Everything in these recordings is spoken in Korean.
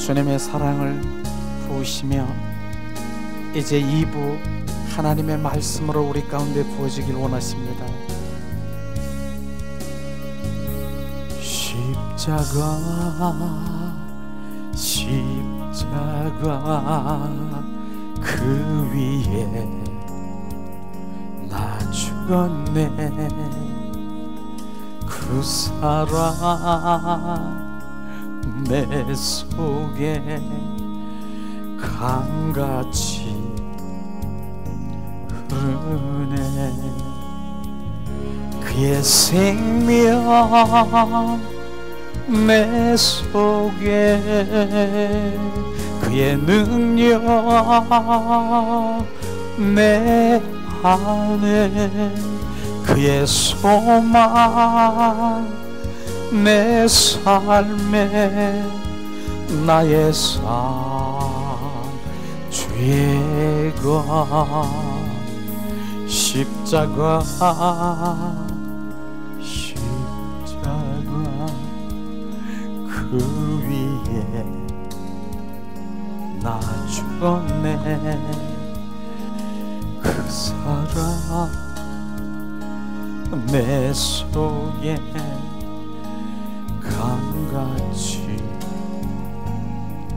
주님의 사랑을 부으시며 이제 2부 하나님의 말씀으로 우리 가운데 부어지길 원하십니다. 십자가 그 위에 나 죽었네. 그 사랑 내 속에 강같이 흐르네. 그의 생명 내 속에, 그의 능력 내 안에, 그의 소망 내 삶에, 나의 삶 죄가 십자가 그 위에 나 죽었네. 그 사랑 내 속에 강같이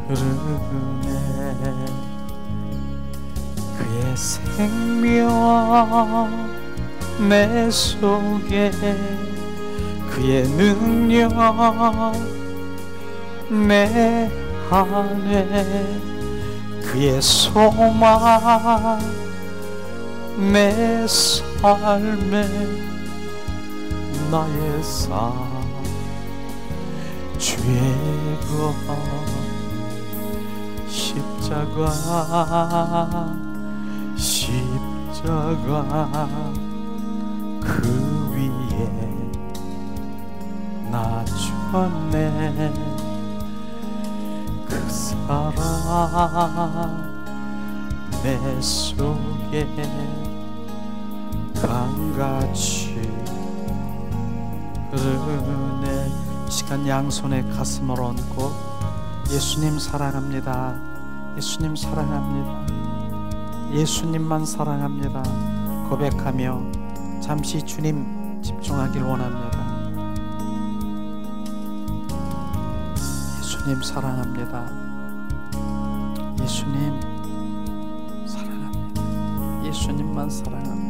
흐르네. 그의 생명 내 속에, 그의 능력 내 안에, 그의 소망 내 삶에, 나의 삶 죄가 십자가 그 위에 나 죽었네. 그 사랑 내 속에 강같이 흐르네. 시간 양손에 가슴을 얹고 예수님 사랑합니다, 예수님 사랑합니다, 예수님만 사랑합니다 고백하며 잠시 주님 집중하길 원합니다. 예수님 사랑합니다, 예수님 사랑합니다, 예수님만 사랑합니다.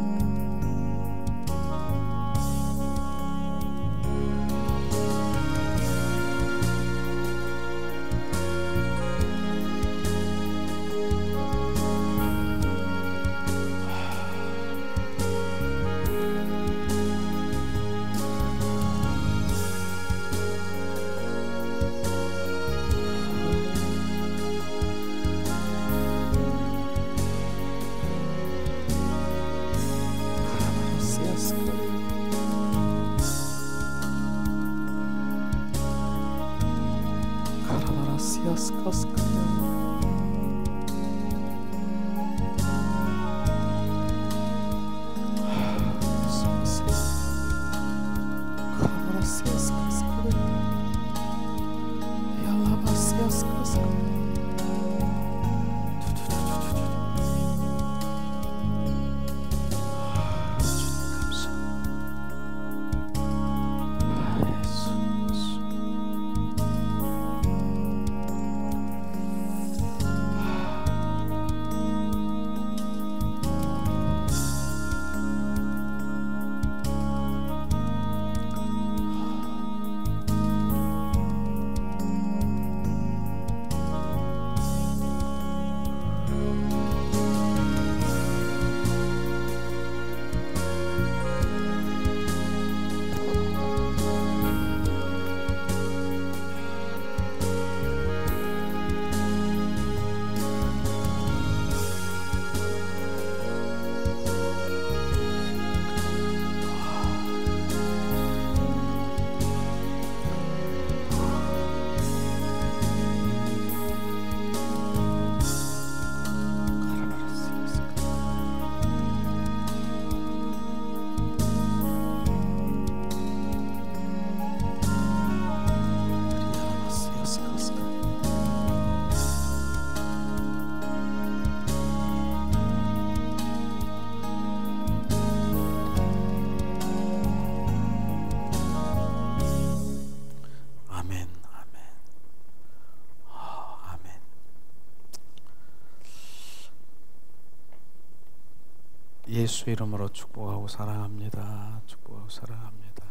예수 이름으로 축복하고 사랑합니다. 축복하고 사랑합니다.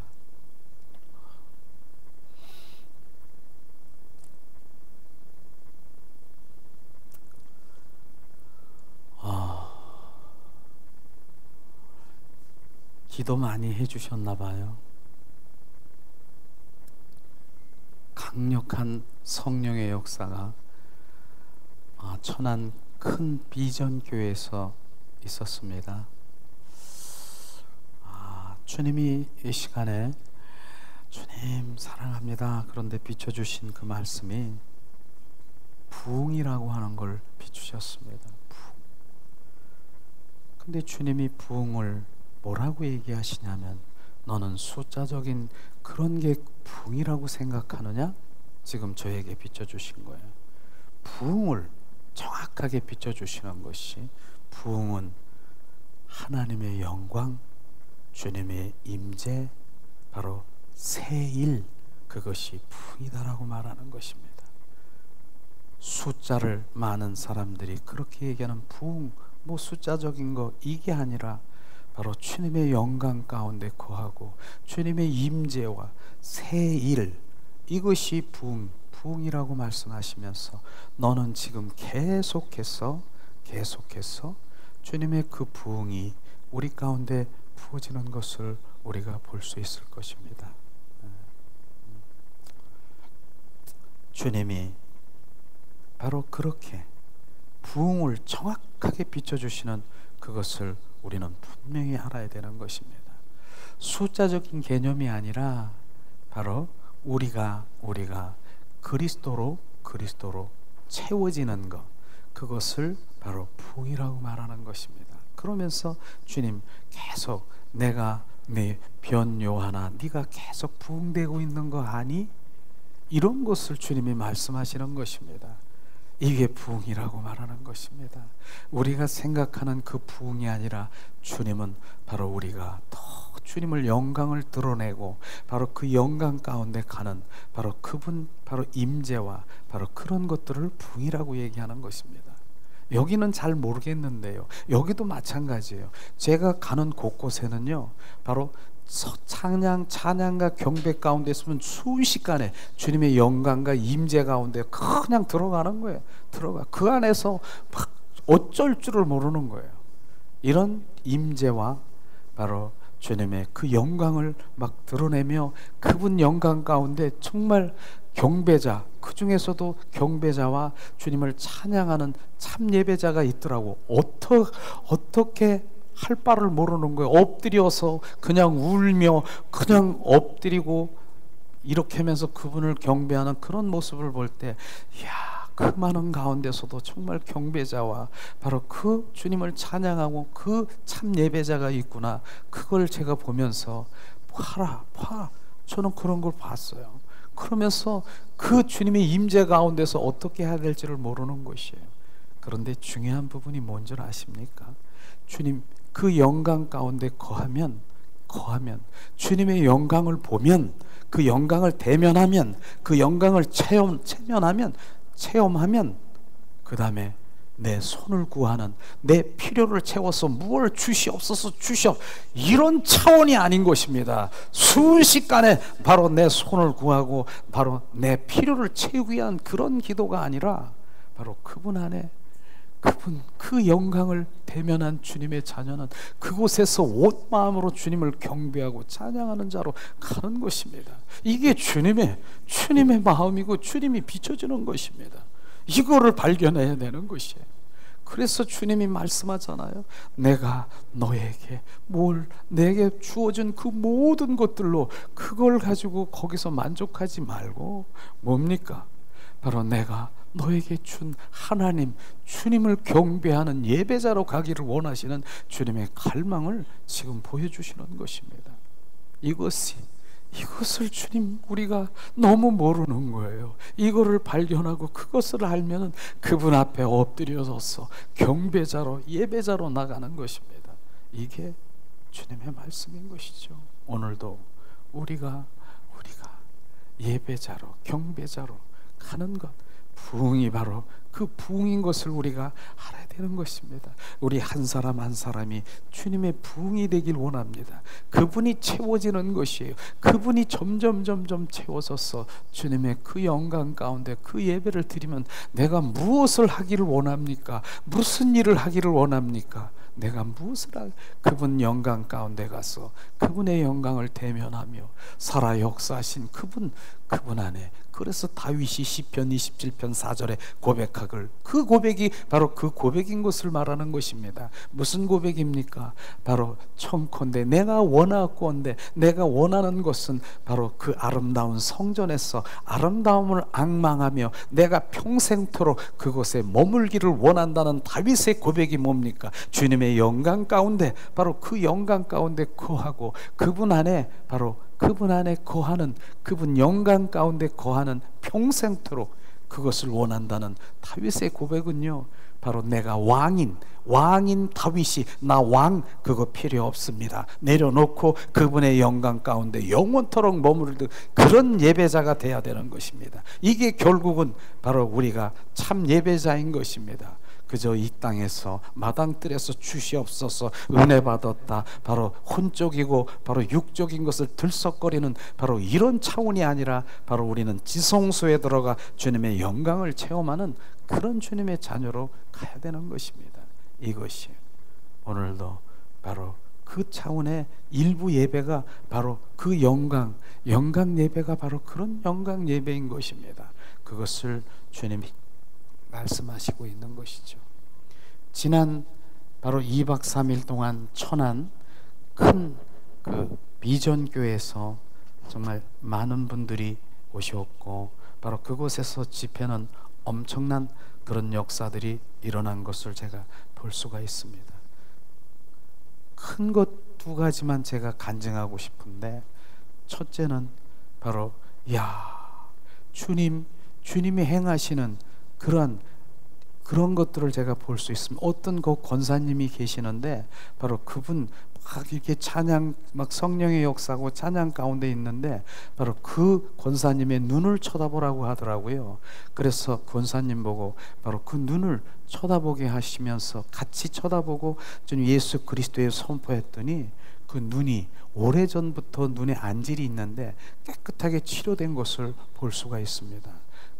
기도 많이 해주셨나 봐요. 강력한 성령의 역사가 천안 큰 비전 교회에서 있었습니다. 주님이 이 시간에 주님 사랑합니다. 그런데 비춰주신 그 말씀이 부흥이라고 하는 걸 비추셨습니다. 부흥. 근데 주님이 부흥을 뭐라고 얘기하시냐면 너는 숫자적인 그런 게 부흥이라고 생각하느냐? 지금 저에게 비춰주신 거예요. 부흥을 정확하게 비춰주시는 것이 부흥은 하나님의 영광, 주님의 임재, 바로 새일, 그것이 부흥이다라고 말하는 것입니다. 숫자를 많은 사람들이 그렇게 얘기하는 부흥, 뭐 숫자적인 거 이게 아니라 바로 주님의 영광 가운데 거하고 주님의 임재와 새일, 이것이 부흥이라고 말씀하시면서 너는 지금 계속해서 주님의 그 부흥이 우리 가운데 부어지는 것을 우리가 볼 수 있을 것입니다. 주님이 바로 그렇게 부흥을 정확하게 비춰주시는 그것을 우리는 분명히 알아야 되는 것입니다. 숫자적인 개념이 아니라 바로 우리가 그리스도로 채워지는 것, 그것을 바로 부흥이라고 말하는 것입니다. 그러면서 주님 계속 내가 네 변요하나 네가 계속 부흥되고 있는 거 아니? 이런 것을 주님이 말씀하시는 것입니다. 이게 부흥이라고 말하는 것입니다. 우리가 생각하는 그 부흥이 아니라 주님은 바로 우리가 더 주님을 영광을 드러내고 바로 그 영광 가운데 가는 바로 그분, 바로 임재와 바로 그런 것들을 부흥이라고 얘기하는 것입니다. 여기는 잘 모르겠는데요, 여기도 마찬가지예요. 제가 가는 곳곳에는요 바로 찬양과 경배 가운데 있으면 순식간에 주님의 영광과 임재 가운데 그냥 들어가는 거예요. 그 안에서 막 어쩔 줄을 모르는 거예요. 이런 임재와 바로 주님의 그 영광을 막 드러내며 그분 영광 가운데 정말 경배자, 그 중에서도 경배자와 주님을 찬양하는 참 예배자가 있더라고. 어떻게 할 바를 모르는 거예요. 엎드려서 그냥 울며 그냥 엎드리고 이렇게 하면서 그분을 경배하는 그런 모습을 볼 때, 이야, 그 많은 가운데서도 정말 경배자와 바로 그 주님을 찬양하고 그 참 예배자가 있구나. 그걸 제가 보면서 봐라. 저는 그런 걸 봤어요. 그러면서 그 주님의 임재 가운데서 어떻게 해야 될지를 모르는 것이에요. 그런데 중요한 부분이 뭔지 아십니까? 주님 그 영광 가운데 거하면 주님의 영광을 보면, 그 영광을 대면하면, 그 영광을 체험하면 그 다음에 내 손을 구하는, 내 필요를 채워서 무엇을 주시옵소서 이런 차원이 아닌 것입니다. 순식간에 바로 내 손을 구하고 바로 내 필요를 채우기 위한 그런 기도가 아니라 바로 그분 안에 그 영광을 대면한 주님의 자녀는 그곳에서 온 마음으로 주님을 경배하고 찬양하는 자로 가는 것입니다. 이게 주님의 마음이고 주님이 비춰주는 것입니다. 이거를 발견해야 되는 것이에요. 그래서 주님이 말씀하잖아요. 내가 너에게 내게 주어진 그 모든 것들로 그걸 가지고 거기서 만족하지 말고 뭡니까? 바로 내가 너에게 준 하나님, 주님을 경배하는 예배자로 가기를 원하시는 주님의 갈망을 지금 보여주시는 것입니다. 이것을 주님 우리가 너무 모르는 거예요. 이거를 발견하고 그것을 알면은 그분 앞에 엎드려서서 경배자로 예배자로 나가는 것입니다. 이게 주님의 말씀인 것이죠. 오늘도 우리가 예배자로 경배자로 가는 것, 부흥이 바로 그 부흥인 것을 우리가 알아야 되는 것입니다. 우리 한 사람 한 사람이 주님의 부흥이 되길 원합니다. 그분이 채워지는 것이에요. 그분이 점점 채워져서 주님의 그 영광 가운데 그 예배를 드리면 내가 무엇을 하기를 원합니까? 무슨 일을 하기를 원합니까? 내가 무엇을 그분 영광 가운데 가서 그분의 영광을 대면하며 살아 역사하신 그분 안에, 그래서 다윗이 시편 27편 4절에 고백하길, 그 고백이 바로 그 고백인 것을 말하는 것입니다. 무슨 고백입니까? 바로 청컨대 내가 원하건대, 내가 원하는 것은 바로 그 아름다운 성전에서 아름다움을 앙망하며 내가 평생토록 그곳에 머물기를 원한다는 다윗의 고백이 뭡니까? 주님의 영광 가운데, 바로 그 영광 가운데 거하고 그분 안에, 바로 그분 안에 거하는, 그분 영광 가운데 거하는 평생토록 그것을 원한다는 다윗의 고백은요, 바로 내가 왕인 다윗이 나 왕 그거 필요 없습니다, 내려놓고 그분의 영광 가운데 영원토록 머무르는 그런 예배자가 돼야 되는 것입니다. 이게 결국은 바로 우리가 참 예배자인 것입니다. 그저 이 땅에서 마당뜰에서 주시옵소서 은혜 받았다, 바로 혼적이고 바로 육적인 것을 들썩거리는 바로 이런 차원이 아니라, 바로 우리는 지성소에 들어가 주님의 영광을 체험하는 그런 주님의 자녀로 가야 되는 것입니다. 이것이 오늘도 바로 그 차원의 일부 예배가 바로 그 영광 예배가 바로 그런 영광 예배인 것입니다. 그것을 주님이 말씀하시고 있는 것이죠. 지난 바로 2박 3일 동안 천안 큰 그 비전교회에서 정말 많은 분들이 오셨고, 바로 그곳에서 집회는 엄청난 그런 역사들이 일어난 것을 제가 볼 수가 있습니다. 큰 것 두 가지만 제가 간증하고 싶은데, 첫째는 바로 주님이 행하시는 그런 것들을 제가 볼 수 있습니다. 어떤 그 권사님이 계시는데, 바로 그분 막 이렇게 찬양, 막 성령의 역사고 찬양 가운데 있는데, 바로 그 권사님의 눈을 쳐다보라고 하더라고요. 그래서 권사님 보고 바로 그 눈을 쳐다보게 하시면서 같이 쳐다보고 좀 예수 그리스도에 선포했더니, 그 눈이 오래전부터 눈에 안질이 있는데 깨끗하게 치료된 것을 볼 수가 있습니다.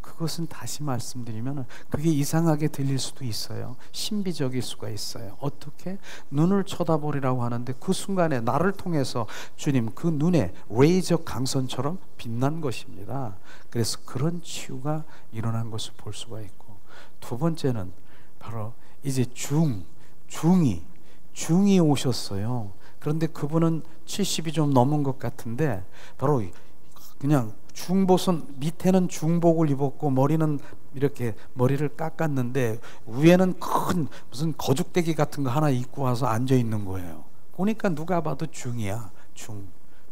그것은 다시 말씀드리면 그게 이상하게 들릴 수도 있어요. 신비적일 수가 있어요. 어떻게? 눈을 쳐다보리라고 하는데 그 순간에 나를 통해서 주님 그 눈에 레이저 강선처럼 빛난 것입니다. 그래서 그런 치유가 일어난 것을 볼 수가 있고, 두 번째는 바로 이제 중이 오셨어요. 그런데 그분은 70이 좀 넘은 것 같은데, 바로 그냥 중복은 밑에는 중복을 입었고 머리는 이렇게 머리를 깎았는데 위에는 큰 무슨 거죽대기 같은 거 하나 입고 와서 앉아 있는 거예요. 보니까 누가 봐도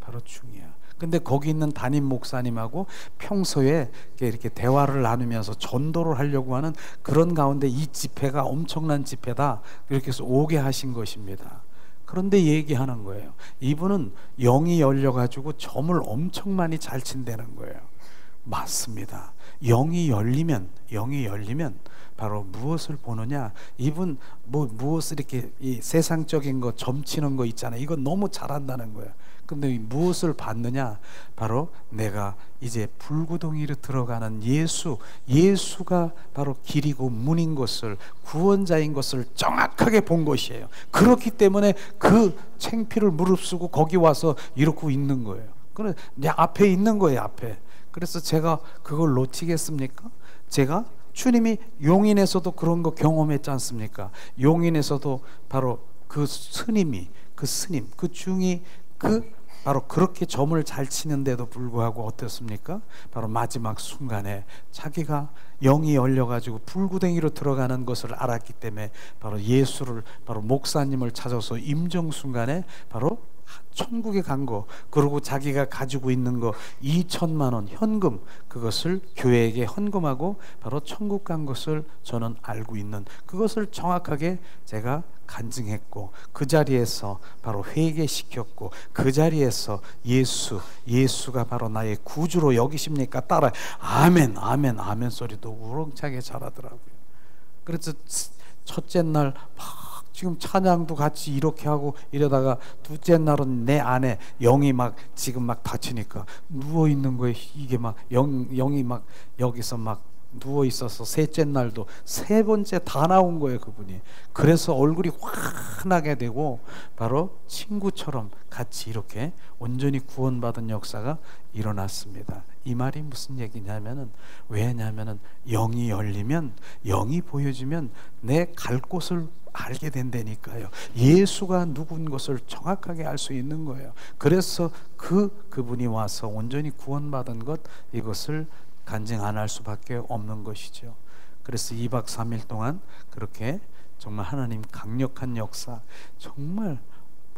바로 중이야. 근데 거기 있는 담임 목사님하고 평소에 이렇게 대화를 나누면서 전도를 하려고 하는 그런 가운데 이 집회가 엄청난 집회다, 이렇게 해서 오게 하신 것입니다. 그런데 얘기하는 거예요. 이분은 영이 열려가지고 점을 엄청 많이 잘 친다는 거예요. 맞습니다. 영이 열리면 바로 무엇을 보느냐? 이분 무엇을 이렇게 이 세상적인 거 점치는 거 있잖아요. 이건 너무 잘한다는 거예요. 근데 무엇을 받느냐? 바로 내가 이제 불구덩이로 들어가는 예수가 바로 길이고 문인 것을, 구원자인 것을 정확하게 본 것이에요. 그렇기 때문에 그 창피를 무릅쓰고 거기 와서 이러고 있는 거예요. 그래 내 앞에 있는 거예요, 앞에. 그래서 제가 그걸 놓치겠습니까? 제가 주님이 용인에서도 그런 거 경험했지 않습니까? 용인에서도 바로 그 스님이, 그 중이 바로 그렇게 점을 잘 치는데도 불구하고 어떻습니까? 바로 마지막 순간에 자기가 영이 열려가지고 불구덩이로 들어가는 것을 알았기 때문에 바로 바로 목사님을 찾아서 임종 순간에 바로 천국에 간 거, 그리고 자기가 가지고 있는 거 2천만 원 현금, 그것을 교회에게 헌금하고 바로 천국 간 것을 저는 알고 있는, 그것을 정확하게 제가 간증했고, 그 자리에서 바로 회개시켰고, 그 자리에서 예수가 바로 나의 구주로 여기십니까? 따라 아멘 소리도 우렁차게 잘하더라고요. 그래서 첫째 날 막 지금 찬양도 같이 이렇게 하고 이러다가 둘째 날은 내 안에 영이 막 지금 막 다치니까 누워 있는 거예요. 이게 막 영이 막 여기서 막 누워 있어서 셋째 날도 세 번째 다 나온 거예요, 그분이. 그래서 얼굴이 환하게 되고 바로 친구처럼 같이 이렇게 온전히 구원받은 역사가 일어났습니다. 이 말이 무슨 얘기냐면은, 왜냐면은 영이 열리면, 영이 보여주면 내 갈 곳을 알게 된다니까요. 예수가 누군 것을 정확하게 알 수 있는 거예요. 그래서 그분이 와서 온전히 구원받은 것, 이것을 간증 안 할 수밖에 없는 것이죠. 그래서 2박 3일 동안 그렇게 정말 하나님 강력한 역사, 정말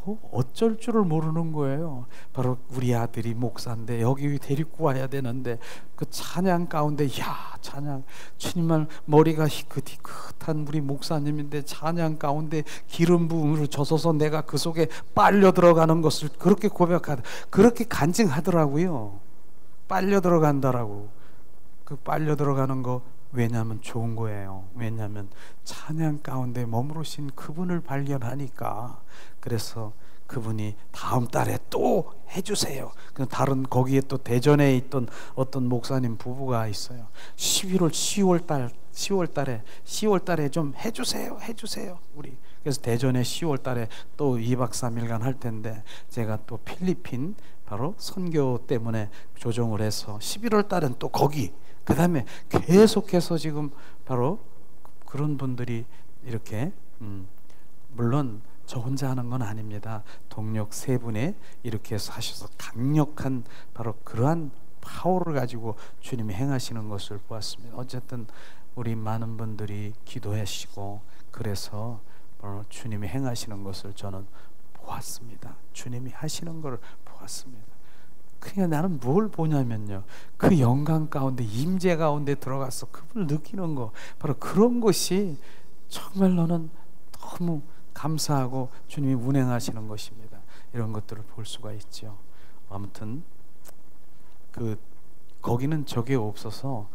뭐 어쩔 줄을 모르는 거예요. 바로 우리 아들이 목사인데 여기 데리고 와야 되는데 그 찬양 가운데, 야 찬양, 주님만 머리가 희끗희끗한 우리 목사님인데 찬양 가운데 기름 부음으로 젖어서 내가 그 속에 빨려 들어가는 것을 그렇게 고백하다, 그렇게 간증하더라고요. 빨려 들어간다라고. 그 빨려 들어가는 거, 왜냐하면 좋은 거예요. 왜냐하면 찬양 가운데 머무르신 그분을 발견하니까. 그래서 그분이 다음 달에 또 해주세요. 다른 거기에 또 대전에 있던 어떤 목사님 부부가 있어요. 10월 달에 좀 해주세요. 우리. 그래서 대전에 10월 달에 또 2박 3일간 할 텐데, 제가 또 필리핀 바로 선교 때문에 조정을 해서 11월 달은 또 거기, 그 다음에 계속해서 지금 바로 그런 분들이 이렇게 물론 저 혼자 하는 건 아닙니다. 동력 세 분에 이렇게 사셔서 강력한 바로 그러한 파워를 가지고 주님이 행하시는 것을 보았습니다. 어쨌든 우리 많은 분들이 기도하시고 그래서 바로 주님이 행하시는 것을 저는 보았습니다. 주님이 하시는 것을 보았습니다. 그냥 나는 뭘 보냐면요, 그 영광 가운데, 임재 가운데 들어가서 그분을 느끼는 거, 바로 그런 것이 정말로는 너무 감사하고 주님이 운행하시는 것입니다. 이런 것들을 볼 수가 있죠. 아무튼 거기는 저게 없어서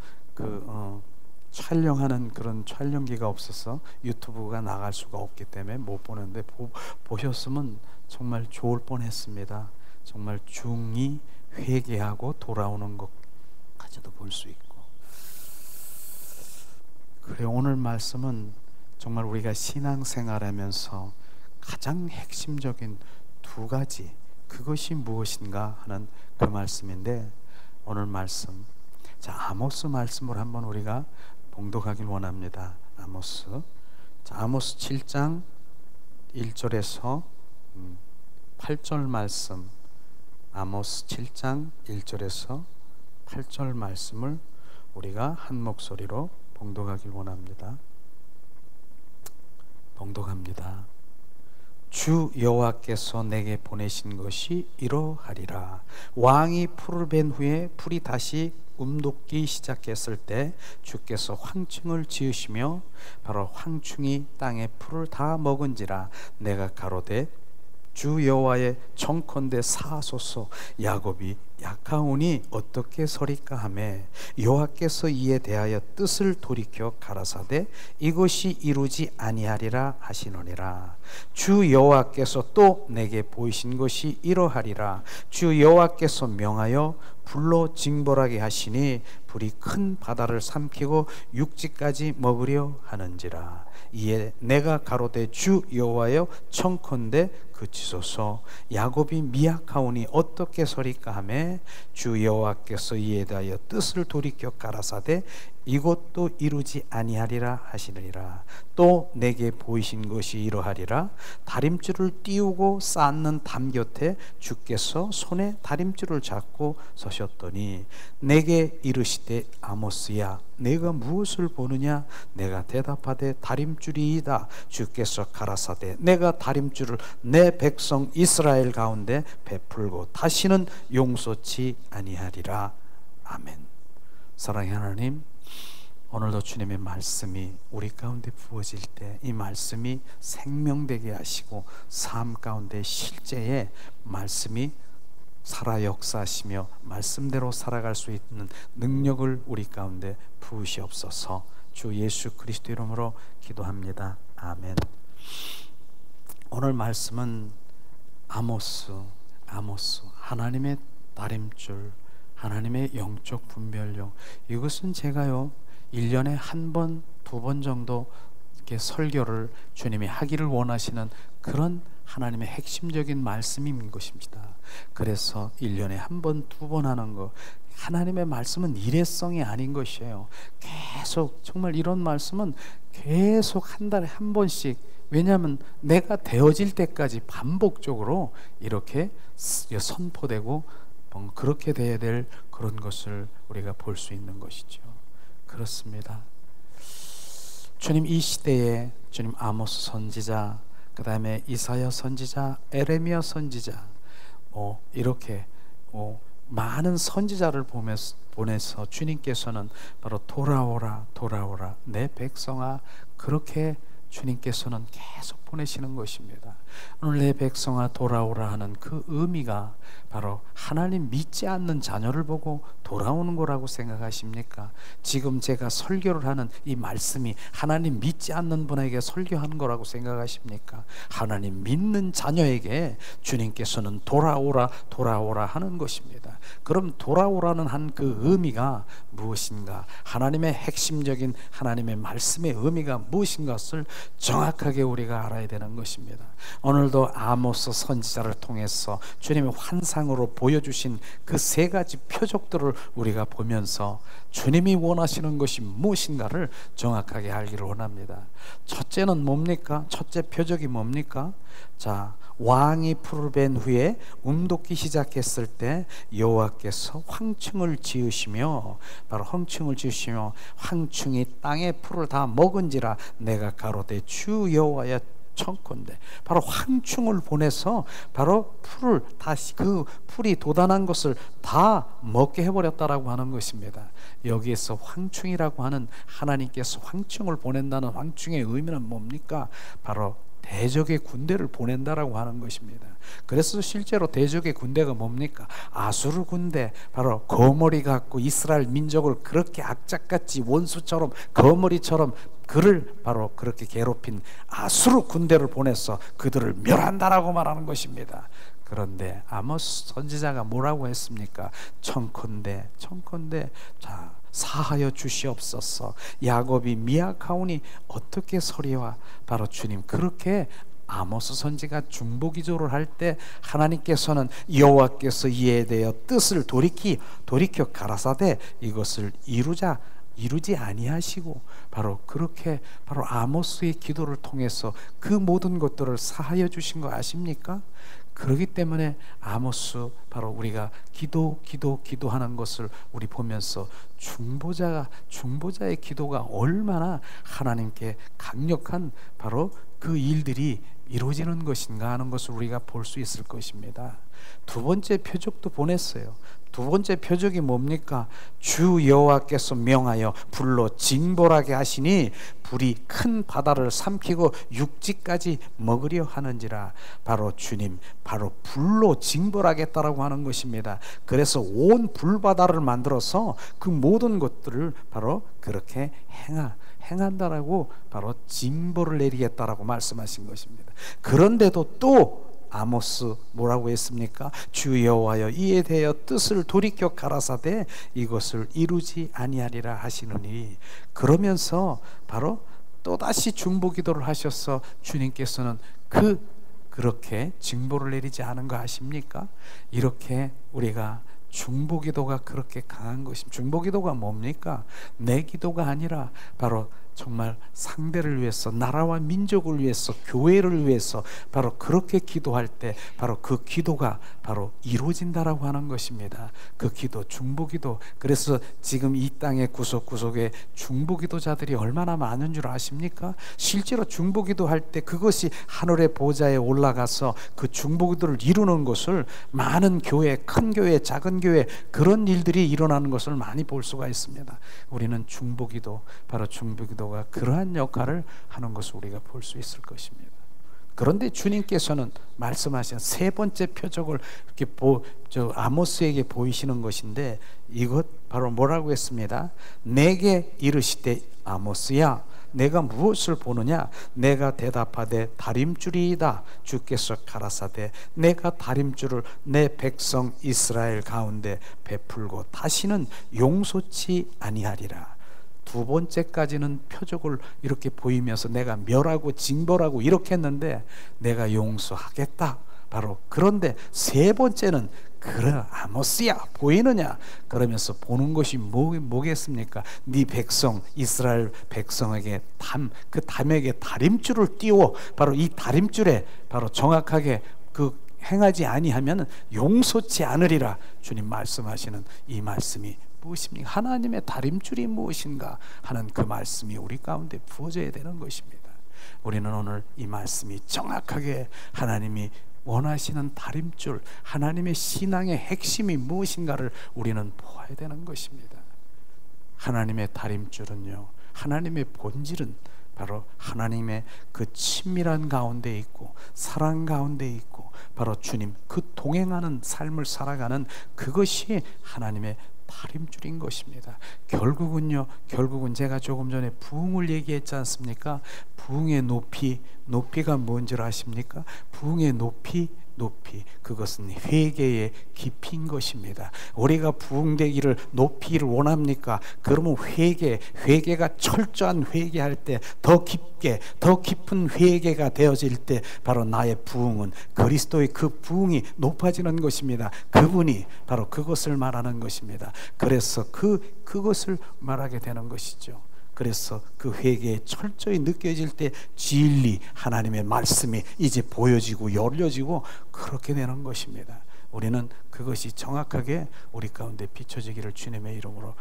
촬영하는 그런 촬영기가 없어서 유튜브가 나갈 수가 없기 때문에 못 보는데, 보셨으면 정말 좋을 뻔했습니다. 정말 중이 회개하고 돌아오는 것까지도 볼 수 있고. 그래, 오늘 말씀은 정말 우리가 신앙생활하면서 가장 핵심적인 두 가지, 그것이 무엇인가 하는 그 말씀인데, 오늘 말씀, 자, 아모스 말씀을 한번 우리가 봉독하길 원합니다. 아모스 7장 1절에서 8절 말씀, 아모스 7장 1절에서 8절 말씀을 우리가 한 목소리로 봉독하길 원합니다. 봉독합니다. 주 여호와께서 내게 보내신 것이 이러하리라. 왕이 풀을 벤 후에 풀이 다시 움돋기 시작했을 때 주께서 황충을 지으시며 바로 황충이 땅의 풀을 다 먹은지라. 내가 가로되 주 여호와의 청컨대 사하소서. 야곱이 약하오니 어떻게 서리까 하매 여호와께서 이에 대하여 뜻을 돌이켜 가라사대 이것이 이루지 아니하리라 하시노니라. 주 여호와께서 또 내게 보이신 것이 이러하리라. 주 여호와께서 명하여 불로 징벌하게 하시니 불이 큰 바다를 삼키고 육지까지 먹으려 하는지라. 이에 내가 가로되 주 여호와여 청컨대 그치소서. 야곱이 미약하오니 어떻게 서리까 하매 주 여호와께서 이에 대하여 뜻을 돌이켜 가라사대 이것도 이루지 아니하리라 하시느니라. 또 내게 보이신 것이 이러하리라. 다림줄을 띄우고 쌓는 담 곁에 주께서 손에 다림줄을 잡고 서셨더니 내게 이르시되 아모스야 내가 무엇을 보느냐. 내가 대답하되 다림줄이이다. 주께서 가라사대 내가 다림줄을 내 백성 이스라엘 가운데 베풀고 다시는 용서치 아니하리라. 아멘. 사랑의 하나님, 오늘도 주님의 말씀이 우리 가운데 부어질 때 이 말씀이 생명되게 하시고 삶 가운데 실제의 말씀이 살아 역사하시며 말씀대로 살아갈 수 있는 능력을 우리 가운데 부으시옵소서. 주 예수 그리스도 이름으로 기도합니다. 아멘. 오늘 말씀은 아모스, 하나님의 다림줄, 하나님의 영적 분별력. 이것은 제가요 1년에 한 번, 두 번 정도 이렇게 설교를 주님이 하기를 원하시는 그런 하나님의 핵심적인 말씀인 것입니다. 그래서 1년에 한 번, 두 번 하는 거, 하나님의 말씀은 일회성이 아닌 것이에요. 계속, 정말 이런 말씀은 계속 한 달에 한 번씩, 왜냐하면 내가 되어질 때까지 반복적으로 이렇게 선포되고 그렇게 돼야 될 그런 것을 우리가 볼 수 있는 것이죠. 그렇습니다. 주님 이 시대에 주님 아모스 선지자, 그 다음에 이사야 선지자, 에레미야 선지자, 이렇게 많은 선지자를 보내서 주님께서는 바로 돌아오라 돌아오라 내 백성아, 그렇게 주님께서는 계속 보내시는 것입니다. 오늘 내 백성아 돌아오라 하는 그 의미가 바로 하나님 믿지 않는 자녀를 보고 돌아오는 거라고 생각하십니까? 지금 제가 설교를 하는 이 말씀이 하나님 믿지 않는 분에게 설교하는 거라고 생각하십니까? 하나님 믿는 자녀에게 주님께서는 돌아오라 돌아오라 하는 것입니다. 그럼 돌아오라는 한 그 의미가 무엇인가? 하나님의 핵심적인 하나님의 말씀의 의미가 무엇인가 것을 정확하게 우리가 알아야 되는 것입니다. 오늘도 아모스 선지자를 통해서 주님의 환상으로 보여주신 그 세 가지 표적들을 우리가 보면서 주님이 원하시는 것이 무엇인가를 정확하게 알기를 원합니다. 첫째는 뭡니까? 첫째 표적이 뭡니까? 자, 왕이 풀을 벤 후에 움돋기 시작했을 때 여호와께서 황충을 지으시며, 바로 황충을 지으시며 황충이 땅의 풀을 다 먹은지라 내가 가로되 주 여호와여 청컨대. 바로 황충을 보내서 바로 풀을 다시, 그 풀이 도단한 것을 다 먹게 해버렸다라고 하는 것입니다. 여기에서 황충이라고 하는, 하나님께서 황충을 보낸다는 황충의 의미는 뭡니까? 바로 대적의 군대를 보낸다라고 하는 것입니다. 그래서 실제로 대적의 군대가 뭡니까? 아수르 군대, 바로 거머리 갖고 이스라엘 민족을 그렇게 악착같이 원수처럼 거머리처럼 그를 바로 그렇게 괴롭힌 아수르 군대를 보내서 그들을 멸한다라고 말하는 것입니다. 그런데 아모스 선지자가 뭐라고 했습니까? 청컨대 자, 사하여 주시옵소서. 야곱이 미약하오니 어떻게 서리와. 바로 주님, 그렇게 아모스 선지가 중보기도를 할 때 하나님께서는 여호와께서 이에 대하여 뜻을 돌이켜 가라사대 이것을 이루지 아니하시고, 바로 그렇게 바로 아모스의 기도를 통해서 그 모든 것들을 사하여 주신 거 아십니까? 그렇기 때문에 아모스, 바로 우리가 기도하는 것을 우리 보면서 중보자의 기도가 얼마나 하나님께 강력한 바로 그 일들이 이루어지는 것인가 하는 것을 우리가 볼 수 있을 것입니다. 두 번째 표적도 보냈어요. 두 번째 표적이 뭡니까? 주 여호와께서 명하여 불로 징벌하게 하시니 불이 큰 바다를 삼키고 육지까지 먹으려 하는지라. 바로 주님, 바로 불로 징벌하겠다라고 하는 것입니다. 그래서 온 불바다를 만들어서 그 모든 것들을 바로 그렇게 행한다라고, 바로 징벌을 내리겠다라고 말씀하신 것입니다. 그런데도 또 아모스 뭐라고 했습니까? 주 여호와여 이에 대하여 뜻을 돌이켜 가라사대 이것을 이루지 아니하리라 하시느니. 그러면서 바로 또다시 중보기도를 하셔서 주님께서는 그렇게 징벌을 내리지 않은 거 아십니까? 이렇게 우리가 중보기도가 그렇게 강한 것입니다. 중보기도가 뭡니까? 내 기도가 아니라 바로 정말 상대를 위해서, 나라와 민족을 위해서, 교회를 위해서 바로 그렇게 기도할 때 바로 그 기도가 바로 이루어진다라고 하는 것입니다. 그 기도, 중보기도. 그래서 지금 이 땅의 구석구석에 중보기도자들이 얼마나 많은 줄 아십니까? 실제로 중보기도 할 때 그것이 하늘의 보좌에 올라가서 그 중보기도를 이루는 것을 많은 교회, 큰 교회, 작은 교회, 그런 일들이 일어나는 것을 많이 볼 수가 있습니다. 우리는 중보기도, 바로 중보기도가 그러한 역할을 하는 것을 우리가 볼 수 있을 것입니다. 그런데 주님께서는 말씀하신 세 번째 표적을 이렇게 아모스에게 보이시는 것인데, 이것 바로 뭐라고 했습니다. 내게 이르시되 아모스야, 내가 무엇을 보느냐? 내가 대답하되 다림줄이이다. 주께서 가라사대 내가 다림줄을 내 백성 이스라엘 가운데 베풀고 다시는 용서치 아니하리라. 두 번째까지는 표적을 이렇게 보이면서 내가 멸하고 징벌하고 이렇게 했는데 내가 용서하겠다. 바로 그런데 세 번째는 그래 아모스야 보이느냐? 그러면서 보는 것이 뭐겠습니까? 네 백성 이스라엘 백성에게 그 담에게 다림줄을 띄워 바로 이 다림줄에 바로 정확하게 그 행하지 아니하면 용서치 않으리라. 주님 말씀하시는 이 말씀이 무엇입니까? 하나님의 다림줄이 무엇인가 하는 그 말씀이 우리 가운데 부어져야 되는 것입니다. 우리는 오늘 이 말씀이 정확하게 하나님이 원하시는 다림줄, 하나님의 신앙의 핵심이 무엇인가를 우리는 보아야 되는 것입니다. 하나님의 다림줄은요, 하나님의 본질은 바로 하나님의 그 친밀한 가운데 있고 사랑 가운데 있고 바로 주님 그 동행하는 삶을 살아가는 그것이 하나님의 다림줄인 것입니다. 결국은 제가 조금 전에 부흥을 얘기했지 않습니까? 부흥의 높이가 뭔지를 아십니까? 부흥의 높이 그것은 회개의 깊이인 것입니다. 우리가 부흥되기를 높이를 원합니까? 그러면 회개가 철저한 회개할 때 더 깊은 회개가 되어질 때 바로 나의 부흥은 그리스도의 그 부흥이 높아지는 것입니다. 그분이 바로 그것을 말하는 것입니다. 그래서 그것을 말하게 되는 것이죠. 그래서 그 회개에 철저히 느껴질 때 진리 하나님의 말씀이 이제 보여지고 열려지고 그렇게 되는 것입니다. 우리는 그것이 정확하게 우리 가운데 비춰지기를 주님의 이름으로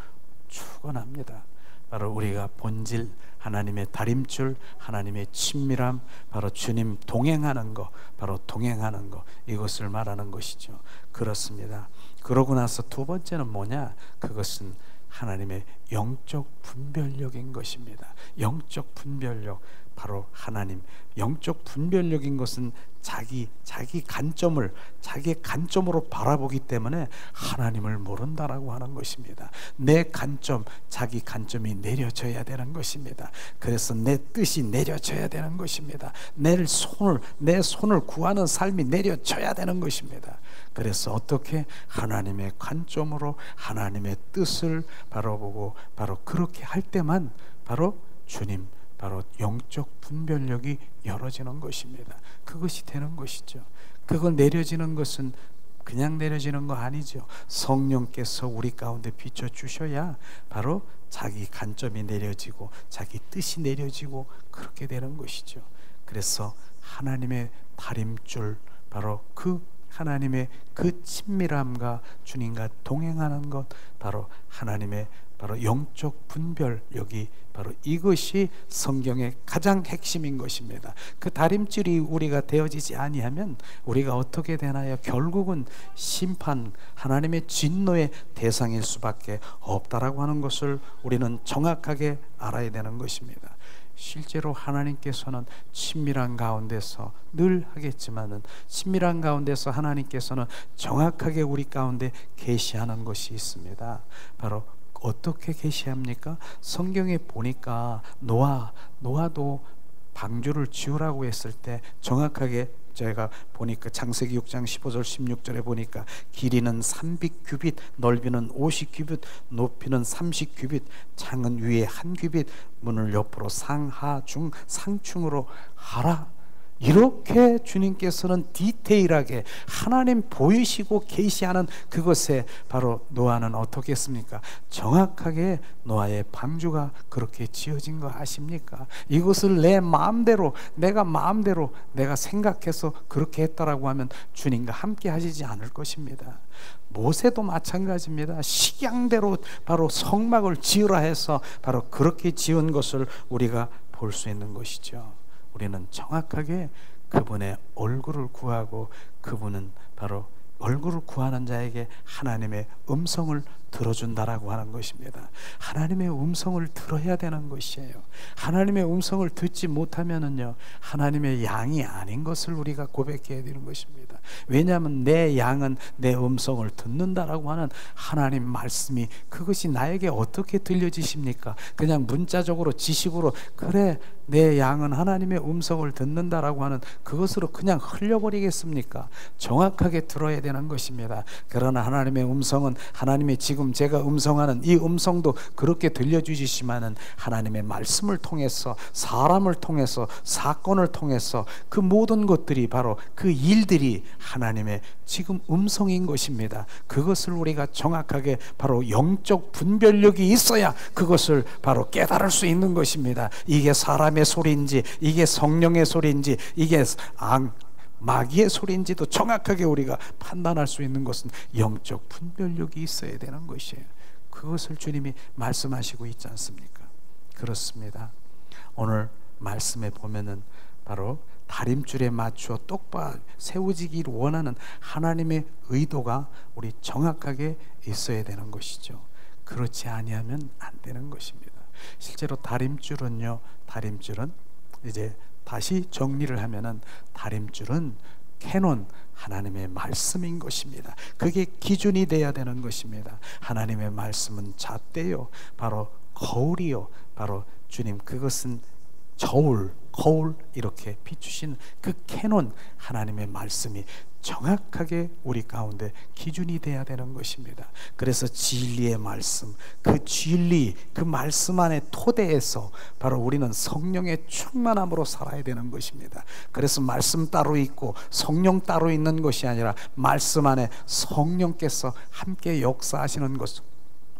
축원합니다. 바로 우리가 본질 하나님의 다림줄 하나님의 친밀함 바로 주님 동행하는 것 이것을 말하는 것이죠. 그렇습니다. 그러고 나서 두 번째는 뭐냐? 그것은 하나님의 영적 분별력인 것입니다. 영적 분별력 바로 하나님 영적 분별력인 것은 자기 관점으로 바라보기 때문에 하나님을 모른다라고 하는 것입니다. 내 관점, 자기 관점이 내려져야 되는 것입니다. 그래서 내 뜻이 내려져야 되는 것입니다. 내 손을 구하는 삶이 내려져야 되는 것입니다. 그래서 어떻게 하나님의 관점으로 하나님의 뜻을 바라보고 바로 그렇게 할 때만 바로 주님 바로 영적 분별력이 열어지는 것입니다. 그것이 되는 것이죠. 그걸 내려지는 것은 그냥 내려지는 거 아니죠. 성령께서 우리 가운데 비춰주셔야 바로 자기 관점이 내려지고 자기 뜻이 내려지고 그렇게 되는 것이죠. 그래서 하나님의 다림줄 바로 그 하나님의 그 친밀함과 주님과 동행하는 것 바로 하나님의 바로 영적 분별력이 바로 이것이 성경의 가장 핵심인 것입니다. 그 다림줄이 우리가 되어지지 아니하면 우리가 어떻게 되나요? 결국은 심판, 하나님의 진노의 대상일 수밖에 없다라고 하는 것을 우리는 정확하게 알아야 되는 것입니다. 실제로 하나님께서는 친밀한 가운데서 늘 하겠지만은 친밀한 가운데서 하나님께서는 정확하게 우리 가운데 계시하는 것이 있습니다. 바로 어떻게 계시합니까? 성경에 보니까 노아도 방주를 지으라고 했을 때 정확하게 제가 보니까 창세기 6장 15절 16절에 보니까 길이는 300규빗 넓이는 50규빗 높이는 30규빗 창은 위에 1규빗 문을 옆으로 상하중 상층으로 하라. 이렇게 주님께서는 디테일하게 하나님 보이시고 계시하는 그것에 바로 노아는 어떻게 했습니까? 정확하게 노아의 방주가 그렇게 지어진 거 아십니까? 이것을 내가 마음대로 내가 생각해서 그렇게 했다라고 하면 주님과 함께 하시지 않을 것입니다. 모세도 마찬가지입니다. 식양대로 바로 성막을 지으라 해서 바로 그렇게 지은 것을 우리가 볼 수 있는 것이죠. 우리는 정확하게 그분의 얼굴을 구하고 그분은 바로 얼굴을 구하는 자에게 하나님의 음성을 들어준다라고 하는 것입니다. 하나님의 음성을 들어야 되는 것이에요. 하나님의 음성을 듣지 못하면은요, 하나님의 양이 아닌 것을 우리가 고백해야 되는 것입니다. 왜냐하면 내 양은 내 음성을 듣는다라고 하는 하나님 말씀이, 그것이 나에게 어떻게 들려지십니까? 그냥 문자적으로 지식으로 그래 내 양은 하나님의 음성을 듣는다라고 하는 그것으로 그냥 흘려버리겠습니까? 정확하게 들어야 되는 것입니다. 그러나 하나님의 음성은, 하나님의 지금 제가 음성하는 이 음성도 그렇게 들려주시지만은 하나님의 말씀을 통해서, 사람을 통해서, 사건을 통해서 그 모든 것들이 바로 그 일들이 하나님의 지금 음성인 것입니다. 그것을 우리가 정확하게 바로 영적 분별력이 있어야 그것을 바로 깨달을 수 있는 것입니다. 이게 사람의 소리인지, 이게 성령의 소리인지, 이게 마귀의 소리인지도 정확하게 우리가 판단할 수 있는 것은 영적 분별력이 있어야 되는 것이에요. 그것을 주님이 말씀하시고 있지 않습니까? 그렇습니다. 오늘 말씀에 보면은 바로 다림줄에 맞추어 똑바로 세워지기를 원하는 하나님의 의도가 우리 정확하게 있어야 되는 것이죠. 그렇지 아니하면 안 되는 것입니다. 실제로 다림줄은 이제 다시 정리를 하면은 다림줄은 캐논, 하나님의 말씀인 것입니다. 그게 기준이 돼야 되는 것입니다. 하나님의 말씀은 잣대요, 바로 거울이요, 바로 주님, 그것은 저울, 거울 이렇게 비추신 그 캐논, 하나님의 말씀이 정확하게 우리 가운데 기준이 돼야 되는 것입니다. 그래서 진리의 말씀, 그 진리, 그 말씀 안에 토대에서 바로 우리는 성령의 충만함으로 살아야 되는 것입니다. 그래서 말씀 따로 있고 성령 따로 있는 것이 아니라 말씀 안에 성령께서 함께 역사하시는 것을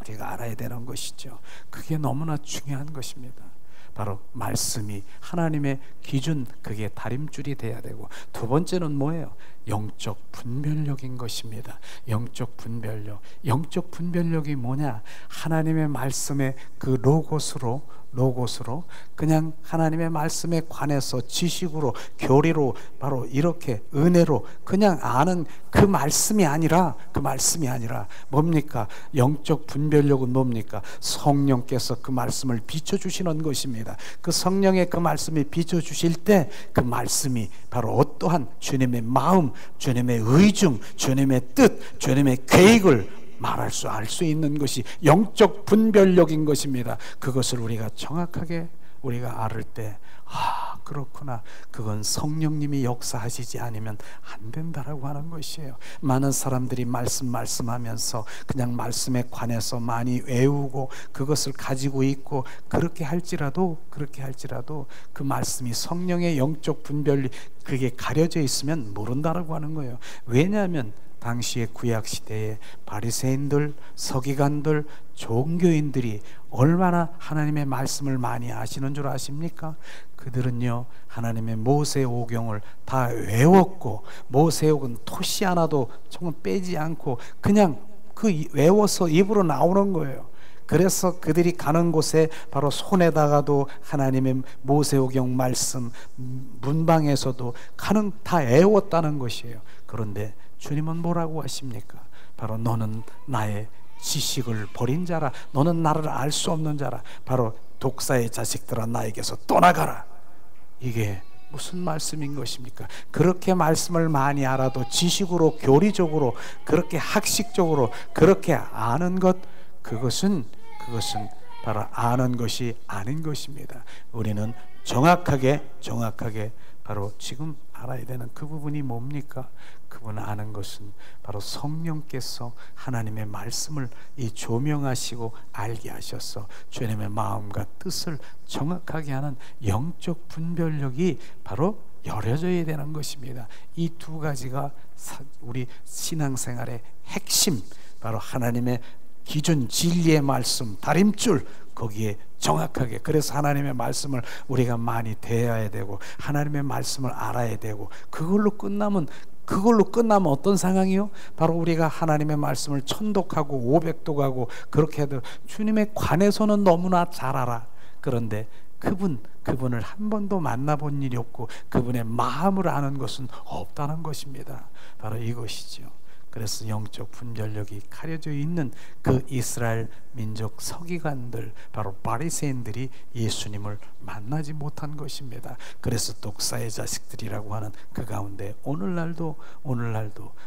우리가 알아야 되는 것이죠. 그게 너무나 중요한 것입니다. 바로 말씀이 하나님의 기준, 그게 다림줄이 돼야 되고, 두 번째는 뭐예요? 영적 분별력인 것입니다. 영적 분별력. 영적 분별력이 뭐냐? 하나님의 말씀의 그 로고스로 그냥 하나님의 말씀에 관해서 지식으로, 교리로, 바로 이렇게 은혜로 그냥 아는 그 말씀이 아니라 뭡니까? 영적 분별력은 뭡니까? 성령께서 그 말씀을 비춰주시는 것입니다. 그 성령의 그 말씀이 비춰주실 때 그 말씀이 바로 어떠한 주님의 마음, 주님의 의중, 주님의 뜻, 주님의 계획을 알 수 있는 것이 영적 분별력인 것입니다. 그것을 우리가 정확하게 우리가 알을 때, 그렇구나, 그건 성령님이 역사하시지 않으면 안 된다라고 하는 것이에요. 많은 사람들이 말씀하면서 그냥 말씀에 관해서 많이 외우고 그것을 가지고 있고 그렇게 할지라도 그 말씀이 성령의 영적 분별이 그게 가려져 있으면 모른다라고 하는 거예요. 왜냐하면 당시의 구약시대에 바리새인들, 서기관들, 종교인들이 얼마나 하나님의 말씀을 많이 아시는 줄 아십니까? 그들은요, 하나님의 모세오경을 다 외웠고, 모세오경 토시 하나도 정말 빼지 않고 그냥 그 외워서 입으로 나오는 거예요. 그래서 그들이 가는 곳에 바로 손에다가도 하나님의 모세오경 말씀, 문방에서도 다 외웠다는 것이에요. 그런데 주님은 뭐라고 하십니까? 바로 너는 나의 지식을 버린 자라, 너는 나를 알 수 없는 자라, 바로 독사의 자식들아 나에게서 떠나가라. 이게 무슨 말씀인 것입니까? 그렇게 말씀을 많이 알아도 지식으로, 교리적으로, 그렇게 학식적으로 그렇게 아는 것, 그것은 바로 아는 것이 아닌 것입니다. 우리는 정확하게 바로 지금 알아야 되는 그 부분이 뭡니까? 그분 아는 것은 바로 성령께서 하나님의 말씀을 이 조명하시고 알게 하셔서 주님의 마음과 뜻을 정확하게 하는 영적 분별력이 바로 열려져야 되는 것입니다. 이 두 가지가 우리 신앙생활의 핵심, 바로 하나님의 기준, 진리의 말씀, 다림줄, 거기에 정확하게, 그래서 하나님의 말씀을 우리가 많이 대해야 되고 하나님의 말씀을 알아야 되고, 그걸로 끝나면 어떤 상황이요? 바로 우리가 하나님의 말씀을 천독하고 500독하고 그렇게 해도 주님에 관해서는 너무나 잘 알아. 그런데 그분을 한 번도 만나본 일이 없고 그분의 마음을 아는 것은 없다는 것입니다. 바로 이것이죠. 그래서 영적 분별력이 가려져 있는 그 이스라엘 민족 서기관들, 바로 바리새인들이 예수님을 만나지 못한 것입니다. 그래서 독사의 자식들이라고 하는 그 가운데 오늘날도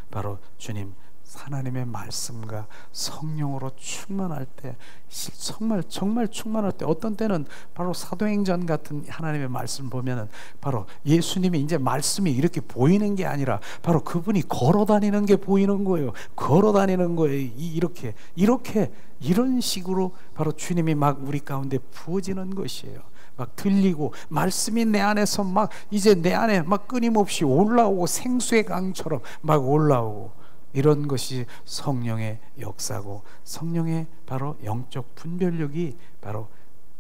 바로 주님 하나님의 말씀과 성령으로 충만할 때, 정말 충만할 때, 어떤 때는 바로 사도행전 같은 하나님의 말씀 보면은 바로 예수님이 이제 말씀이 이렇게 보이는 게 아니라 바로 그분이 걸어다니는 게 보이는 거예요. 걸어다니는 거예요. 이런 식으로 바로 주님이 막 우리 가운데 부어지는 것이에요. 막 들리고 말씀이 내 안에서 막 이제 내 안에 막 끊임없이 올라오고 생수의 강처럼 막 올라오고, 이런 것이 성령의 역사고, 성령의 바로 영적 분별력이 바로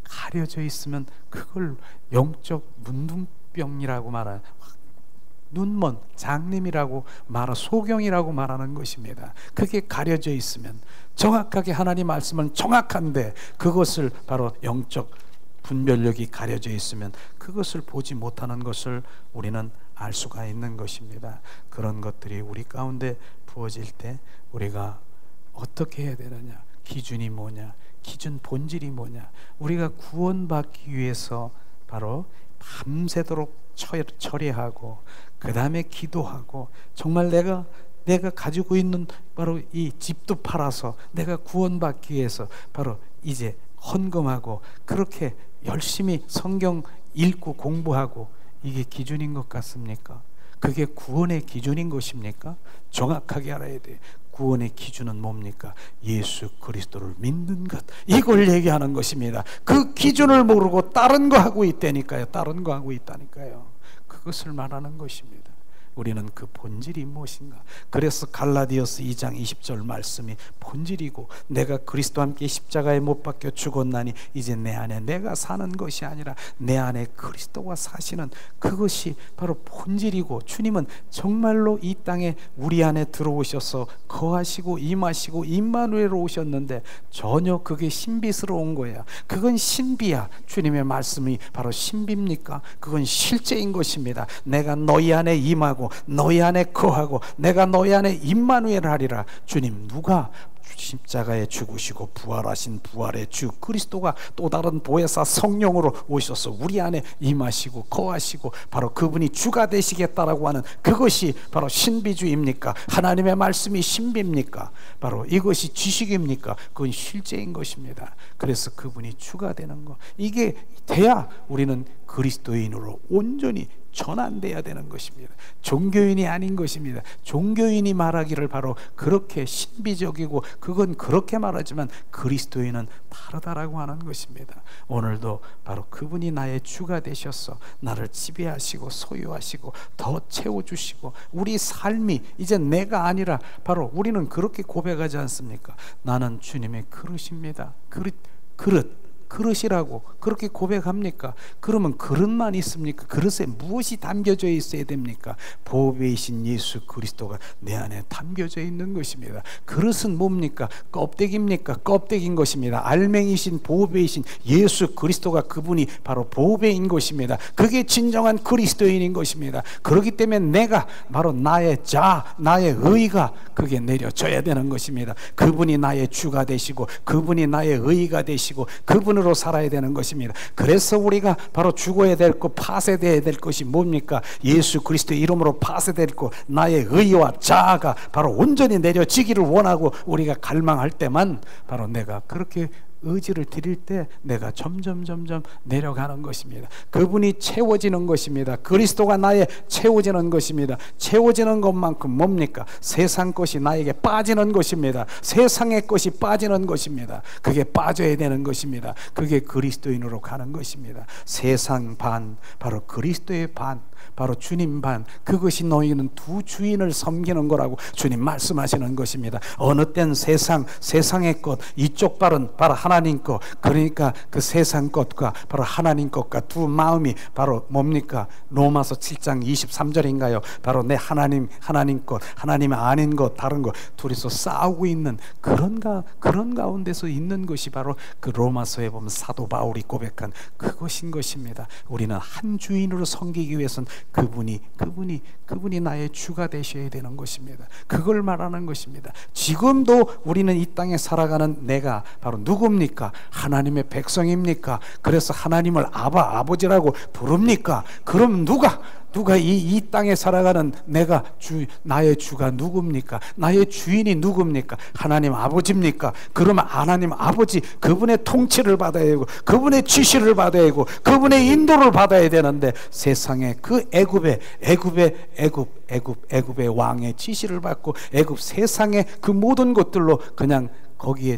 가려져 있으면 그걸 영적 문둥병이라고 말하는, 눈먼 장님이라고 말하, 소경이라고 말하는 것입니다. 그게 가려져 있으면, 정확하게 하나님 말씀은 정확한데 그것을 바로 영적 분별력이 가려져 있으면 그것을 보지 못하는 것을 우리는 알 수가 있는 것입니다. 그런 것들이 우리 가운데 부어질 때 우리가 어떻게 해야 되느냐, 기준이 뭐냐, 기준 본질이 뭐냐, 우리가 구원받기 위해서 바로 밤새도록 처리하고 그 다음에 기도하고, 정말 내가 가지고 있는 바로 이 집도 팔아서 내가 구원받기 위해서 바로 이제 헌금하고 그렇게 열심히 성경 읽고 공부하고, 이게 기준인 것 같습니까? 그게 구원의 기준인 것입니까? 정확하게 알아야 돼요. 구원의 기준은 뭡니까? 예수 그리스도를 믿는 것, 이걸 얘기하는 것입니다. 그 기준을 모르고 다른 거 하고 있다니까요. 다른 거 하고 있다니까요. 그것을 말하는 것입니다. 우리는 그 본질이 무엇인가? 그래서 갈라디아서 2장 20절 말씀이 본질이고, 내가 그리스도와 함께 십자가에 못 박혀 죽었나니 이제 내 안에 내가 사는 것이 아니라 내 안에 그리스도가 사시는 그것이 바로 본질이고, 주님은 정말로 이 땅에 우리 안에 들어오셔서 거하시고 임하시고 임마누엘로 오셨는데 전혀 그게 신비스러운 거야. 그건 신비야. 주님의 말씀이 바로 신비입니까? 그건 실제인 것입니다. 내가 너희 안에 임하고 너희 안에 거하고 내가 너희 안에 임마누엘 하리라. 주님, 누가 십자가에 죽으시고 부활하신 부활의 주 그리스도가 또 다른 보혜사 성령으로 오셔서 우리 안에 임하시고 거하시고 바로 그분이 주가 되시겠다라고 하는 그것이 바로 신비주의입니까? 하나님의 말씀이 신비입니까? 바로 이것이 지식입니까? 그건 실제인 것입니다. 그래서 그분이 주가 되는 것, 이게 돼야 우리는 그리스도인으로 온전히 전환돼야 되는 것입니다. 종교인이 아닌 것입니다. 종교인이 말하기를 바로 그렇게 신비적이고 그건 그렇게 말하지만 그리스도인은 다르다라고 하는 것입니다. 오늘도 바로 그분이 나의 주가 되셔서 나를 지배하시고 소유하시고 더 채워주시고, 우리 삶이 이제 내가 아니라 바로 우리는 그렇게 고백하지 않습니까? 나는 주님의 그릇입니다. 그릇이라고 그렇게 고백합니까? 그러면 그릇만 있습니까? 그릇에 무엇이 담겨져 있어야 됩니까? 보배이신 예수 그리스도가 내 안에 담겨져 있는 것입니다. 그릇은 뭡니까? 껍데기입니까? 껍데기인 것입니다. 알맹이신 보배이신 예수 그리스도가 그분이 바로 보배인 것입니다. 그게 진정한 그리스도인인 것입니다. 그렇기 때문에 내가 바로 나의 의가 그게 내려져야 되는 것입니다. 그분이 나의 주가 되시고 그분이 나의 의가 되시고 그분으로 살아야 되는 것입니다. 그래서 우리가 바로 죽어야 될 것, 파쇄되어야 될 것이 뭡니까? 예수 그리스도의 이름으로 파쇄될 것, 나의 의와 자아가 바로 온전히 내려지기를 원하고 우리가 갈망할 때만 바로 내가 그렇게 의지를 드릴 때 내가 점점 내려가는 것입니다. 그분이 채워지는 것입니다. 그리스도가 나의 채워지는 것입니다. 채워지는 것만큼 뭡니까? 세상 것이 나에게 빠지는 것입니다. 세상의 것이 빠지는 것입니다. 그게 빠져야 되는 것입니다. 그게 그리스도인으로 가는 것입니다. 세상 반, 바로 그리스도의 반, 바로 주님 반, 그것이 너희는 두 주인을 섬기는 거라고 주님 말씀하시는 것입니다. 어느 땐 세상의 것, 이쪽 발은 바로 하나님 것, 그러니까 그 세상 것과 바로 하나님 것과 두 마음이 바로 뭡니까? 로마서 7장 23절인가요? 바로 내 하나님 것, 하나님 아닌 것, 다른 것 둘이서 싸우고 있는 그런 가운데서 있는 것이 바로 그 로마서에 보면 사도 바울이 고백한 그것인 것입니다. 우리는 한 주인으로 섬기기 위해서는 그분이 나의 주가 되셔야 되는 것입니다. 그걸 말하는 것입니다. 지금도 우리는 이 땅에 살아가는 내가 바로 누굽니까? 하나님의 백성입니까? 그래서 하나님을 아버지라고 부릅니까? 그럼 누가 이 땅에 살아가는 나의 주가 누굽니까? 나의 주인이 누굽니까? 하나님 아버지입니까? 그러면 하나님 아버지 그분의 통치를 받아야 되고 그분의 지시를 받아야 되고 그분의 인도를 받아야 되는데 세상에 그 애굽의 왕의 지시를 받고 애굽 세상의 그 모든 것들로 그냥 거기에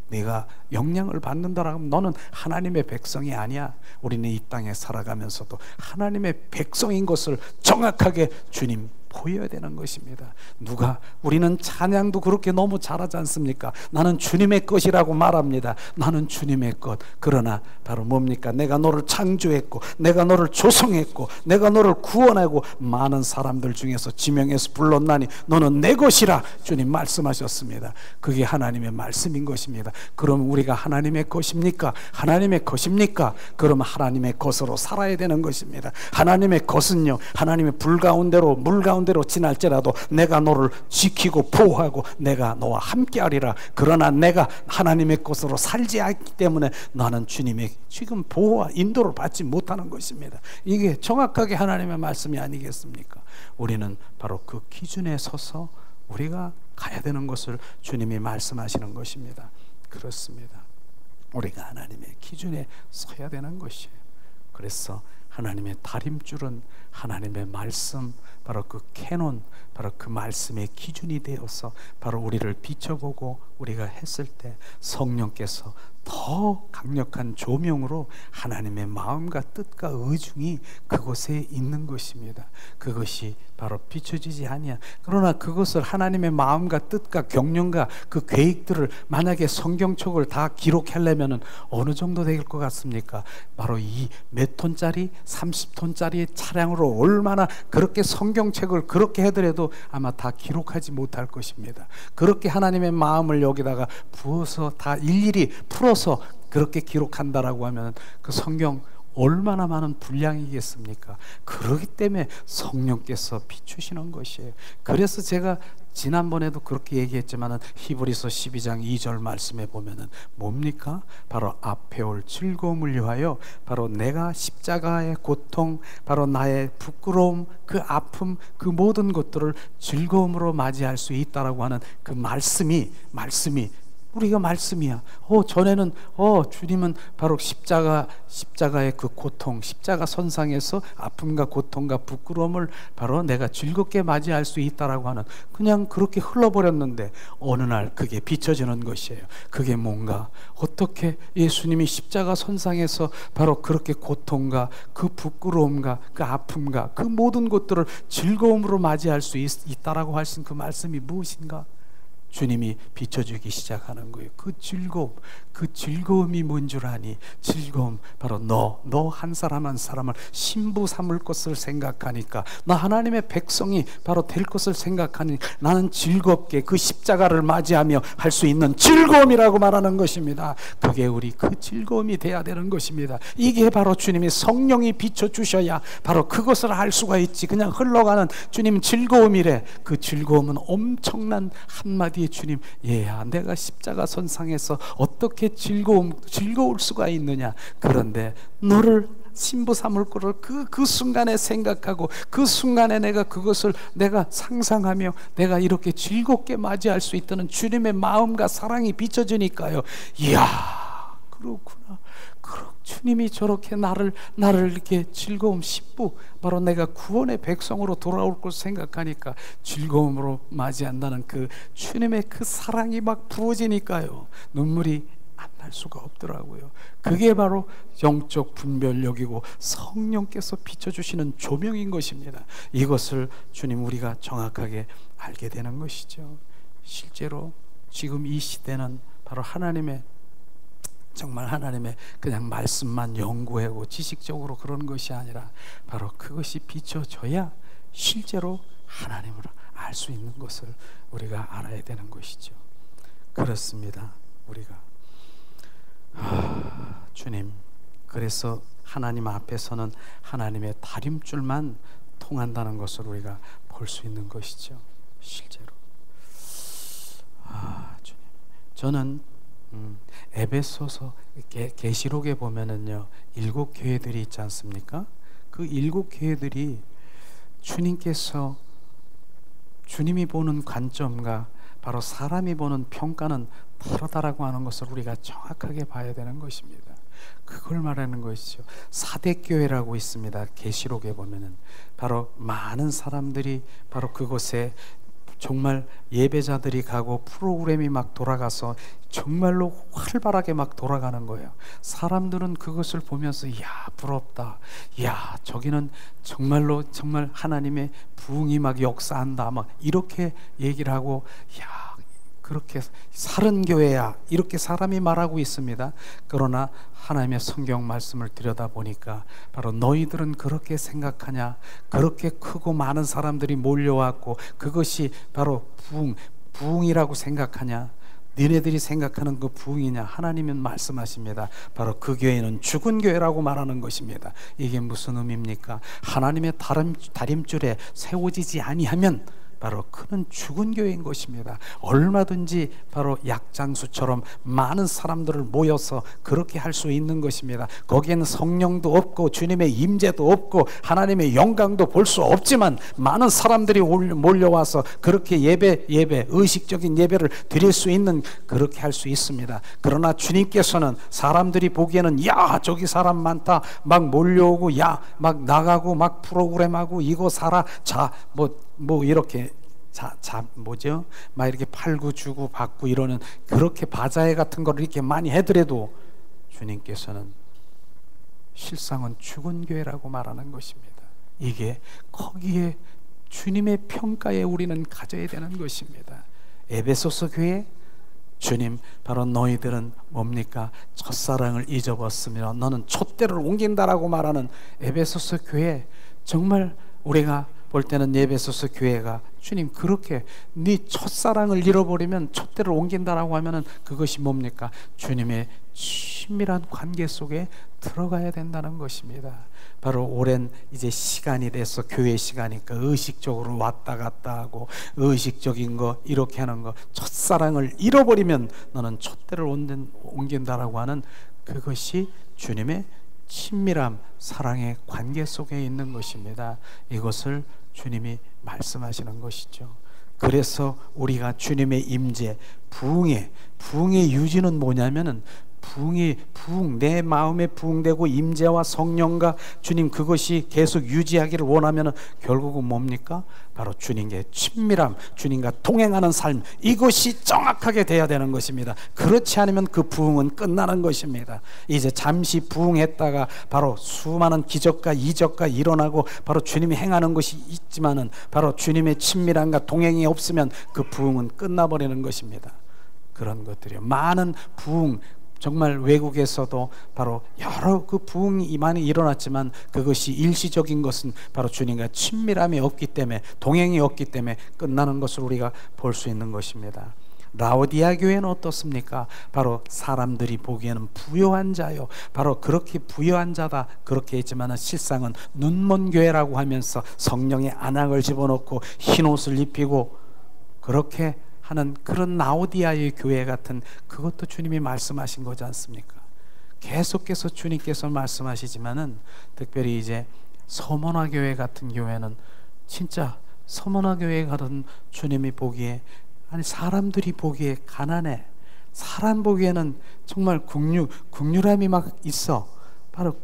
내가 영향을 받는다라고 하면 너는 하나님의 백성이 아니야. 우리는 이 땅에 살아가면서도 하나님의 백성인 것을 정확하게 주님 보여야 되는 것입니다. 우리는 찬양도 그렇게 너무 잘하지 않습니까? 나는 주님의 것이라고 말합니다. 나는 주님의 것. 그러나 바로 뭡니까? 내가 너를 창조했고 내가 너를 조성했고 내가 너를 구원하고 많은 사람들 중에서 지명해서 불렀나니 너는 내 것이라 주님 말씀하셨습니다. 그게 하나님의 말씀인 것입니다. 그럼 우리가 하나님의 것입니까? 하나님의 것입니까? 그러면 하나님의 것으로 살아야 되는 것입니다. 하나님의 것은요, 하나님의 물 가운데로 지날지라도 내가 너를 지키고 보호하고 내가 너와 함께하리라. 그러나 내가 하나님의 것으로 살지 않기 때문에 나는 주님의 지금 보호와 인도를 받지 못하는 것입니다. 이게 정확하게 하나님의 말씀이 아니겠습니까? 우리는 바로 그 기준에 서서 우리가 가야 되는 것을 주님이 말씀하시는 것입니다. 그렇습니다. 우리가 하나님의 기준에 서야 되는 것이에요. 그래서 하나님의 다림줄은 하나님의 말씀, 바로 그 캐논, 바로 그 말씀의 기준이 되어서 바로 우리를 비춰보고 우리가 했을 때 성령께서 더 강력한 조명으로 하나님의 마음과 뜻과 의중이 그곳에 있는 것입니다. 그것이 바로 비춰지지 아니야. 그러나 그것을 하나님의 마음과 뜻과 경륜과 그 계획들을 만약에 성경책을 다 기록하려면 어느 정도 될 것 같습니까? 바로 이 몇 톤짜리 30톤짜리 차량으로 얼마나 그렇게 성경책을 그렇게 해더라도 아마 다 기록하지 못할 것입니다. 그렇게 하나님의 마음을 여기다가 부어서 다 일일이 풀어서 그렇게 기록한다라고 하면 그 성경 얼마나 많은 분량이겠습니까? 그렇기 때문에 성령께서 비추시는 것이에요. 그래서 제가 지난번에도 그렇게 얘기했지만은 히브리서 12장 2절 말씀에 보면은 뭡니까? 바로 앞에 올 즐거움을 위하여 바로 내가 십자가의 고통, 바로 나의 부끄러움, 그 아픔, 그 모든 것들을 즐거움으로 맞이할 수 있다라고 하는 그 말씀이 우리가 말씀이야. 전에는 주님은 바로 십자가의 그 고통, 십자가 선상에서 아픔과 고통과 부끄러움을 바로 내가 즐겁게 맞이할 수 있다라고 하는 그냥 그렇게 흘러버렸는데 어느 날 그게 비춰지는 것이에요. 그게 뭔가 어떻게 예수님이 십자가 선상에서 바로 그렇게 고통과 그 부끄러움과 그 아픔과 그 모든 것들을 즐거움으로 맞이할 수 있다라고 하신 그 말씀이 무엇인가? 주님이 비춰주기 시작하는 거예요. 그 즐거움이 뭔 줄 아니? 즐거움 바로 너 한 사람 한 사람을 신부 삼을 것을 생각하니까, 나 하나님의 백성이 바로 될 것을 생각하니 나는 즐겁게 그 십자가를 맞이하며 할 수 있는 즐거움이라고 말하는 것입니다. 그게 우리 그 즐거움이 돼야 되는 것입니다. 이게 바로 주님이 성령이 비춰주셔야 바로 그것을 할 수가 있지. 그냥 흘러가는 주님 즐거움이래. 그 즐거움은 엄청난 한마디의 주님, 얘야 내가 십자가 선상에서 어떻게 즐거울 수가 있느냐. 그런데 너를 신부 삼을 거를 그 순간에 생각하고 그 순간에 그것을 내가 상상하며 내가 이렇게 즐겁게 맞이할 수 있다는 주님의 마음과 사랑이 비춰지니까요. 이야, 그렇구나. 주님이 저렇게 나를 이렇게 즐거움 신부, 바로 내가 구원의 백성으로 돌아올 걸 생각하니까 즐거움으로 맞이한다는 그 주님의 그 사랑이 막 부어지니까요. 눈물이 안 날 수가 없더라고요. 그게 바로 영적 분별력이고 성령께서 비춰주시는 조명인 것입니다. 이것을 주님 우리가 정확하게 알게 되는 것이죠. 실제로 지금 이 시대는 바로 하나님의 정말 하나님의 그냥 말씀만 연구하고 지식적으로 그런 것이 아니라 바로 그것이 비춰져야 실제로 하나님을 알 수 있는 것을 우리가 알아야 되는 것이죠. 그렇습니다. 우리가 주님, 그래서 하나님 앞에서는 하나님의 다림줄만 통한다는 것을 우리가 볼 수 있는 것이죠. 실제로 주님, 저는 에베소서 계시록에 보면은요 7 교회들이 있지 않습니까? 그 7 교회들이 주님께서 주님이 보는 관점과 바로 사람이 보는 평가는 다르다라고 하는 것을 우리가 정확하게 봐야 되는 것입니다. 그걸 말하는 것이죠. 사대교회라고 있습니다. 계시록에 보면은 바로 많은 사람들이 바로 그곳에 정말 예배자들이 가고 프로그램이 막 돌아가서 정말로 활발하게 막 돌아가는 거예요. 사람들은 그것을 보면서 야 부럽다, 야 저기는 정말로 정말 하나님의 부흥이 막 역사한다 막 이렇게 얘기를 하고, 야 그렇게 살은 교회야 이렇게 사람이 말하고 있습니다. 그러나 하나님의 성경 말씀을 들여다보니까 바로 너희들은 그렇게 생각하냐, 그렇게 크고 많은 사람들이 몰려왔고 그것이 바로 부흥이라고 생각하냐, 너네들이 생각하는 그 부흥이냐? 하나님은 말씀하십니다. 바로 그 교회는 죽은 교회라고 말하는 것입니다. 이게 무슨 의미입니까? 하나님의 다림줄에 세워지지 아니하면 바로 그는 죽은 교회인 것입니다. 얼마든지 바로 약장수처럼 많은 사람들을 모여서 그렇게 할 수 있는 것입니다. 거기에는 성령도 없고 주님의 임재도 없고 하나님의 영광도 볼 수 없지만 많은 사람들이 몰려와서 그렇게 예배 의식적인 예배를 드릴 수 있는, 그렇게 할 수 있습니다. 그러나 주님께서는 사람들이 보기에는 야 저기 사람 많다 막 몰려오고 야 막 나가고 막 프로그램하고 이거 사라 자 뭐 이렇게 뭐죠? 막 이렇게 팔고 주고 받고 이러는 그렇게 바자회 같은 걸 이렇게 많이 해더라도 주님께서는 실상은 죽은 교회라고 말하는 것입니다. 이게 거기에 주님의 평가에 우리는 가져야 되는 것입니다. 에베소서 교회, 주님 바로 너희들은 뭡니까? 첫사랑을 잊어버렸으며 너는 촛대를 옮긴다라고 말하는 에베소서 교회, 정말 우리가 볼 때는 에베소서 교회가 주님 그렇게 네 첫사랑을 잃어버리면 촛대를 옮긴다라고 하면은 그것이 뭡니까? 주님의 친밀한 관계 속에 들어가야 된다는 것입니다. 바로 오랜 이제 시간이 돼서 교회 시간이니까 의식적으로 왔다 갔다 하고 의식적인 거 이렇게 하는 거, 첫사랑을 잃어버리면 너는 촛대를 옮긴다라고 하는 그것이 주님의 친밀함, 사랑의 관계 속에 있는 것입니다. 이것을 주님이 말씀하시는 것이죠. 그래서 우리가 주님의 임재, 부흥의 유지는 뭐냐면은 내 마음에 부흥되고 임재와 성령과 주님 그것이 계속 유지하기를 원하면 결국은 뭡니까? 바로 주님의 친밀함, 주님과 동행하는 삶, 이것이 정확하게 돼야 되는 것입니다. 그렇지 않으면 그 부흥은 끝나는 것입니다. 이제 잠시 부흥했다가 바로 수많은 기적과 이적과 일어나고 바로 주님이 행하는 것이 있지만은 바로 주님의 친밀함과 동행이 없으면 그 부흥은 끝나버리는 것입니다. 그런 것들이요. 많은 부흥, 정말 외국에서도 바로 여러 그 부흥이 많이 일어났지만 그것이 일시적인 것은 바로 주님과 친밀함이 없기 때문에, 동행이 없기 때문에 끝나는 것을 우리가 볼 수 있는 것입니다. 라오디아 교회는 어떻습니까? 바로 사람들이 보기에는 부요한 자요, 바로 그렇게 부요한 자다 그렇게 했지만 실상은 눈먼 교회라고 하면서 성령의 안악을 집어넣고 흰옷을 입히고 그렇게 하는 그런 라오디아의 교회 같은, 그것도 주님이 말씀하신 거지 않습니까? 계속해서 주님께서 말씀하시지만은 특별히 이제 서머나 교회 같은 교회는 진짜 서머나 교회 가던 주님이 보기에, 아니 사람들이 보기에 가난해, 사람 보기에는 정말 국률함이 막 있어, 바로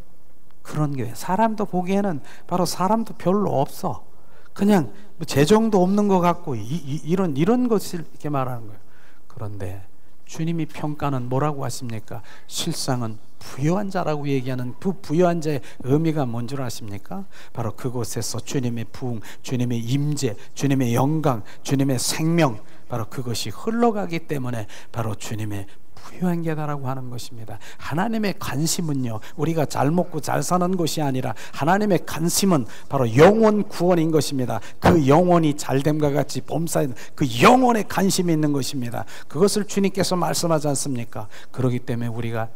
그런 교회. 사람도 보기에는 바로 사람도 별로 없어, 그냥 뭐 재정도 없는 것 같고 이런 것을 이렇게 말하는 거예요. 그런데 주님이 평가는 뭐라고 하십니까? 실상은 부요한 자라고 얘기하는 그 부요한 자의 의미가 뭔 줄 아십니까? 바로 그곳에서 주님의 부흥, 주님의 임재, 주님의 영광, 주님의 생명, 바로 그것이 흘러가기 때문에 바로 주님의 부유한 게다라고 하는 것입니다. 하나님의 관심은요, 우리가 잘 먹고 잘 사는 것이 아니라 하나님의 관심은 바로 영혼 구원인 것입니다. 그 영혼이 잘됨과 같이 범사에 그 영혼에 관심이 있는 것입니다. 그것을 주님께서 말씀하지 않습니까? 그렇기 때문에 우리가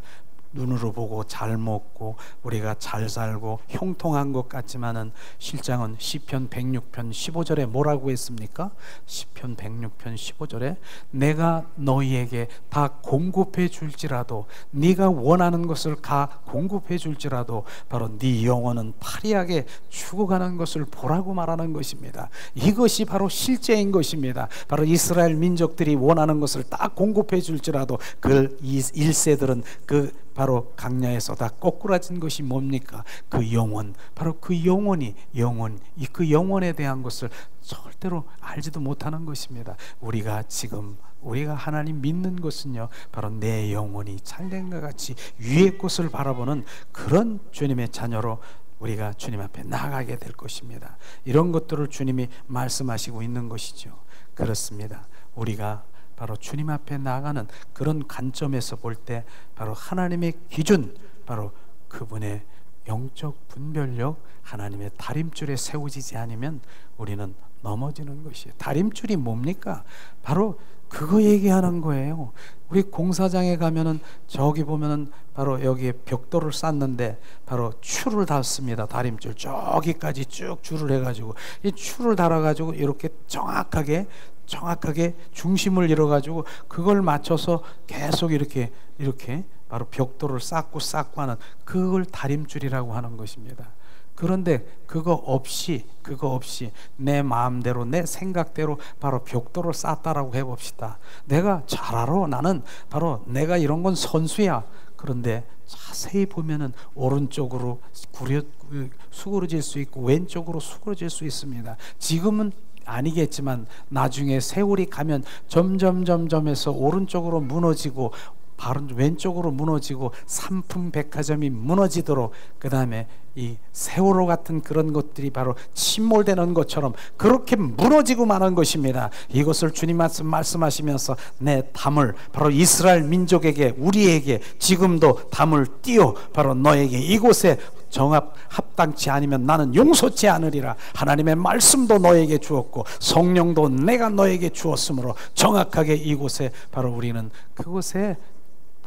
눈으로 보고 잘 먹고 우리가 잘 살고 형통한 것 같지만은 실장은 시편 106편 15절에 뭐라고 했습니까? 시편 106편 15절에 내가 너희에게 다 공급해 줄지라도, 네가 원하는 것을 다 공급해 줄지라도 바로 네 영혼은 파리하게 죽어가는 것을 보라고 말하는 것입니다. 이것이 바로 실제인 것입니다. 바로 이스라엘 민족들이 원하는 것을 다 공급해 줄지라도 그 1세들은 그 바로 강야에서 다 꼬꾸라진 것이 뭡니까? 그 영혼, 바로 그 영혼이 그 영혼에 대한 것을 절대로 알지도 못하는 것입니다. 우리가 하나님 믿는 것은요, 바로 내 영혼이 잘된과 같이 위의 것을 바라보는 그런 주님의 자녀로 우리가 주님 앞에 나가게 될 것입니다. 이런 것들을 주님이 말씀하시고 있는 것이죠. 그렇습니다. 우리가 바로 주님 앞에 나가는 그런 관점에서 볼 때 바로 하나님의 기준, 바로 그분의 영적 분별력, 하나님의 다림줄에 세워지지 않으면 우리는 넘어지는 것이에요. 다림줄이 뭡니까? 바로 그거 얘기하는 거예요. 우리 공사장에 가면은 저기 보면은 바로 여기에 벽돌을 쌓는데 바로 줄을 달습니다. 다림줄 저기까지 쭉 줄을 해가지고 이 줄을 달아가지고 이렇게 정확하게 중심을 잃어가지고 그걸 맞춰서 계속 이렇게 바로 벽돌을 쌓고 하는 그걸 다림줄이라고 하는 것입니다. 그런데 그거 없이 내 마음대로 내 생각대로 바로 벽돌을 쌓다라고 해봅시다. 내가 잘 알아. 나는 바로 내가 이런 건 선수야. 그런데 자세히 보면은 오른쪽으로 수그러질 수 있고 왼쪽으로 수그러질 수 있습니다. 지금은 아니겠지만 나중에 세월이 가면 점점해서 오른쪽으로 무너지고 바로 왼쪽으로 무너지고 삼풍백화점이 무너지도록, 그 다음에 이 세월호 같은 그런 것들이 바로 침몰되는 것처럼 그렇게 무너지고 마는 것입니다. 이것을 주님 말씀하시면서 내 담을 바로 이스라엘 민족에게, 우리에게 지금도 담을 띄워 바로 너에게 이곳에 합당치 않으면 나는 용서치 않으리라. 하나님의 말씀도 너에게 주었고 성령도 내가 너에게 주었으므로 정확하게 이곳에 바로 우리는 그곳에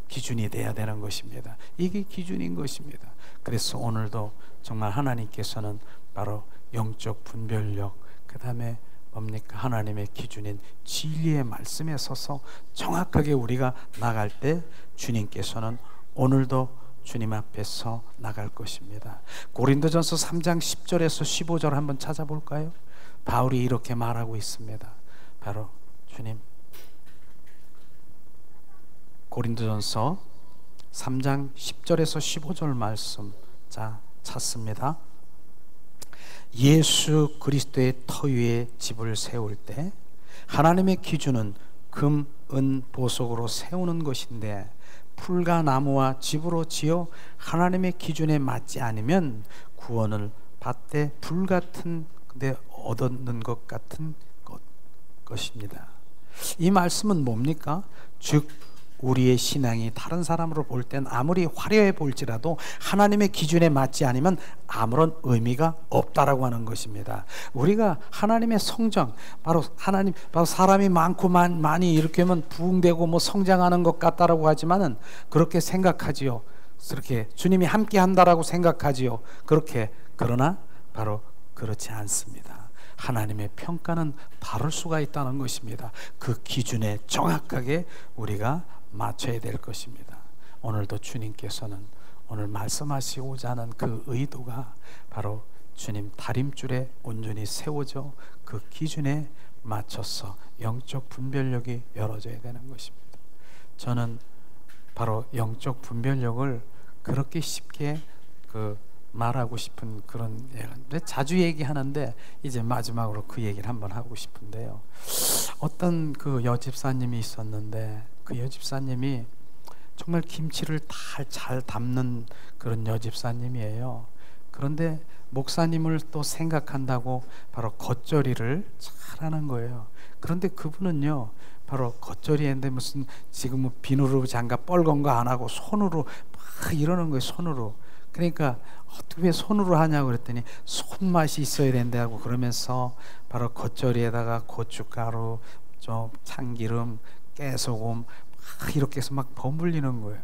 기준이 돼야 되는 것입니다. 이게 기준인 것입니다. 그래서 오늘도 정말 하나님께서는 바로 영적 분별력, 그 다음에 뭡니까? 하나님의 기준인 진리의 말씀에 서서 정확하게 우리가 나갈 때 주님께서는 오늘도 주님 앞에서 나갈 것입니다. 고린도전서 3장 10절에서 15절 한번 찾아볼까요? 바울이 이렇게 말하고 있습니다. 바로 주님, 고린도전서 3장 10절에서 15절 말씀, 자 찾습니다. 예수 그리스도의 터 위에 집을 세울 때 하나님의 기준은 금, 은, 보석으로 세우는 것인데 풀과 나무와 집으로 지어 하나님의 기준에 맞지 않으면 구원을 받되 불같은 데 얻는 것 같은 것입니다. 이 말씀은 뭡니까? 즉 우리의 신앙이 다른 사람으로 볼 땐 아무리 화려해 보일지라도 하나님의 기준에 맞지 않으면 아무런 의미가 없다라고 하는 것입니다. 우리가 하나님의 성장, 바로 사람이 많고 많이 이렇게 하면 부흥되고 뭐 성장하는 것 같다라고 하지만은 그렇게 생각하지요. 그렇게 주님이 함께 한다라고 생각하지요. 그러나 바로 그렇지 않습니다. 하나님의 평가는 다를 수가 있다는 것입니다. 그 기준에 정확하게 우리가 맞춰야 될 것입니다. 오늘도 주님께서는 오늘 말씀하시고자 하는 그 의도가 바로 주님 다림줄에 온전히 세워져 그 기준에 맞춰서 영적 분별력이 열어져야 되는 것입니다. 저는 바로 영적 분별력을 그렇게 쉽게 말하고 싶은 그런 얘기인데 자주 얘기하는데 이제 마지막으로 그 얘기를 한번 하고 싶은데요. 어떤 그 여집사님이 있었는데 그 여집사님이 정말 김치를 잘 담는 그런 여집사님이에요. 그런데 목사님을 또 생각한다고 바로 겉절이를 잘하는 거예요. 그런데 그분은요 바로 겉절이인데 무슨 지금 뭐 비누로 장갑 뻘건 거 안 하고 손으로 막 이러는 거예요. 손으로. 그러니까 어떻게 왜 손으로 하냐고 그랬더니 손맛이 있어야 된다고 그러면서 바로 겉절이에다가 고춧가루, 좀 참기름, 깨소금 막 이렇게 해서 막 버무리는 거예요.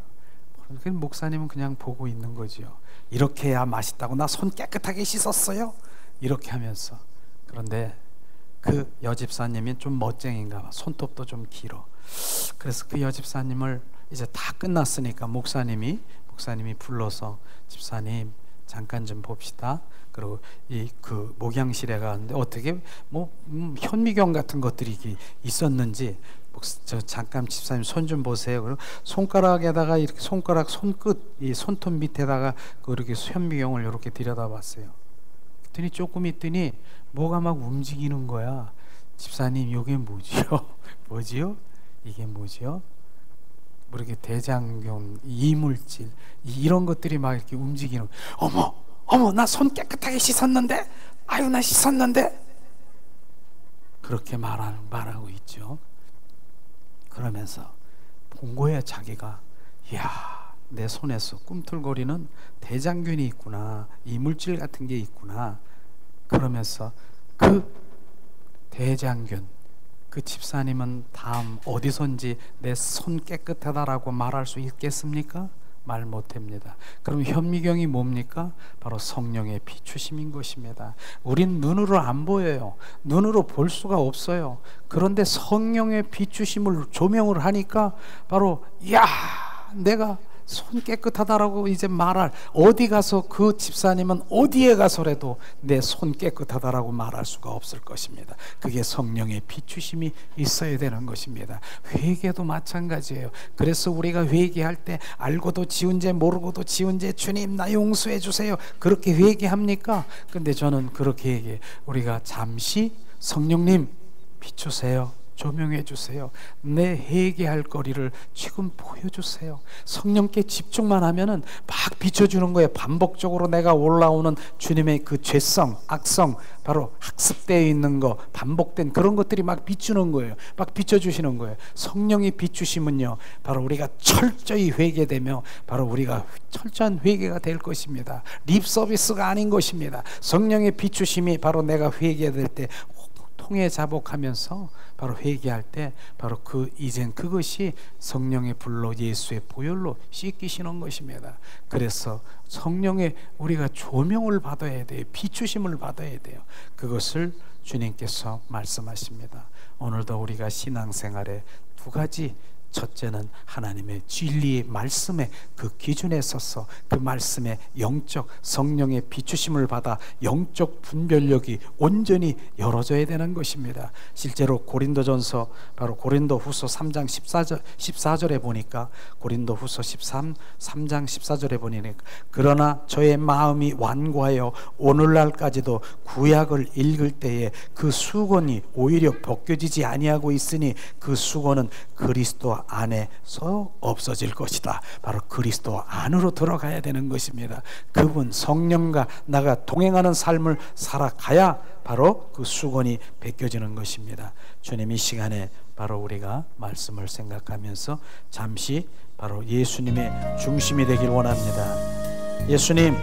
그러니까 목사님은 그냥 보고 있는 거지요. 이렇게 해야 맛있다고. 나 손 깨끗하게 씻었어요. 이렇게 하면서. 그런데 그 여집사님이 좀 멋쟁인가 봐. 손톱도 좀 길어. 그래서 그 여집사님을 이제 다 끝났으니까 목사님이 불러서 집사님 잠깐 좀 봅시다. 그리고 이 그 목양실에 가는데 어떻게 뭐 현미경 같은 것들이 있었는지 저 잠깐 집사님 손 좀 보세요. 그리고 손가락에다가 이렇게 손가락 손끝 이 손톱 밑에다가 그렇게 현미경을 이렇게 들여다봤어요. 그랬더니 조금 있더니 뭐가 막 움직이는 거야. 집사님 이게 뭐지요? 뭐지요? 이게 뭐지요? 뭐 이렇게 대장균, 이물질 이런 것들이 막 이렇게 움직이는. 어머 나 손 깨끗하게 씻었는데, 아유 나 씻었는데, 그렇게 말하고 있죠. 그러면서 본 거예요. 자기가 이야 내 손에서 꿈틀거리는 대장균이 있구나, 이물질 같은 게 있구나. 그러면서 그 대장균, 그 집사님은 다음 어디선지 내 손 깨끗하다라고 말할 수 있겠습니까? 말 못합니다. 그럼 현미경이 뭡니까? 바로 성령의 비추심인 것입니다. 우린 눈으로 안 보여요. 눈으로 볼 수가 없어요. 그런데 성령의 비추심을 조명을 하니까 바로 야 내가 손 깨끗하다라고 이제 말할, 어디 가서 그 집사님은 어디에 가서라도 내 손 깨끗하다라고 말할 수가 없을 것입니다. 그게 성령의 비추심이 있어야 되는 것입니다. 회개도 마찬가지예요. 그래서 우리가 회개할 때 알고도 지은 죄 모르고도 지은 죄 주님 나 용서해 주세요 그렇게 회개합니까? 근데 저는 그렇게 얘기해요. 우리가 잠시 성령님 비추세요, 조명해 주세요. 내 회개할 거리를 지금 보여주세요. 성령께 집중만 하면은 막 비춰주는 거예요. 반복적으로 내가 올라오는 주님의 그 죄성, 악성, 바로 학습되어 있는 거, 반복된 그런 것들이 막 비추는 거예요. 막 비춰주시는 거예요. 성령이 비추심은요, 바로 우리가 철저히 회개되며 바로 우리가 철저한 회개가 될 것입니다. 립 서비스가 아닌 것입니다. 성령의 비추심이 바로 내가 회개될 때 통해 자복하면서 바로 회개할 때 바로 이젠 그것이 성령의 불로 예수의 보혈로 씻기시는 것입니다. 그래서 성령의 우리가 조명을 받아야 돼요. 비추심을 받아야 돼요. 그것을 주님께서 말씀하십니다. 오늘도 우리가 신앙생활에 두 가지, 첫째는 하나님의 진리의 말씀의 그 기준에 서서 그 말씀의 영적 성령의 비추심을 받아 영적 분별력이 온전히 열어져야 되는 것입니다. 실제로 고린도전서 바로 고린도후서 3장 14절에 보니까 고린도후서 3장 14절에 보니까 그러나 저의 마음이 완고하여 오늘날까지도 구약을 읽을 때에 그 수건이 오히려 벗겨지지 아니하고 있으니 그 수건은 그리스도 안에서 없어질 것이다. 바로 그리스도 안으로 들어가야 되는 것입니다. 그분 성령과 나가 동행하는 삶을 살아가야 바로 그 수건이 벗겨지는 것입니다. 주님 이 시간에 바로 우리가 말씀을 생각하면서 잠시 바로 예수님의 중심이 되길 원합니다. 예수님,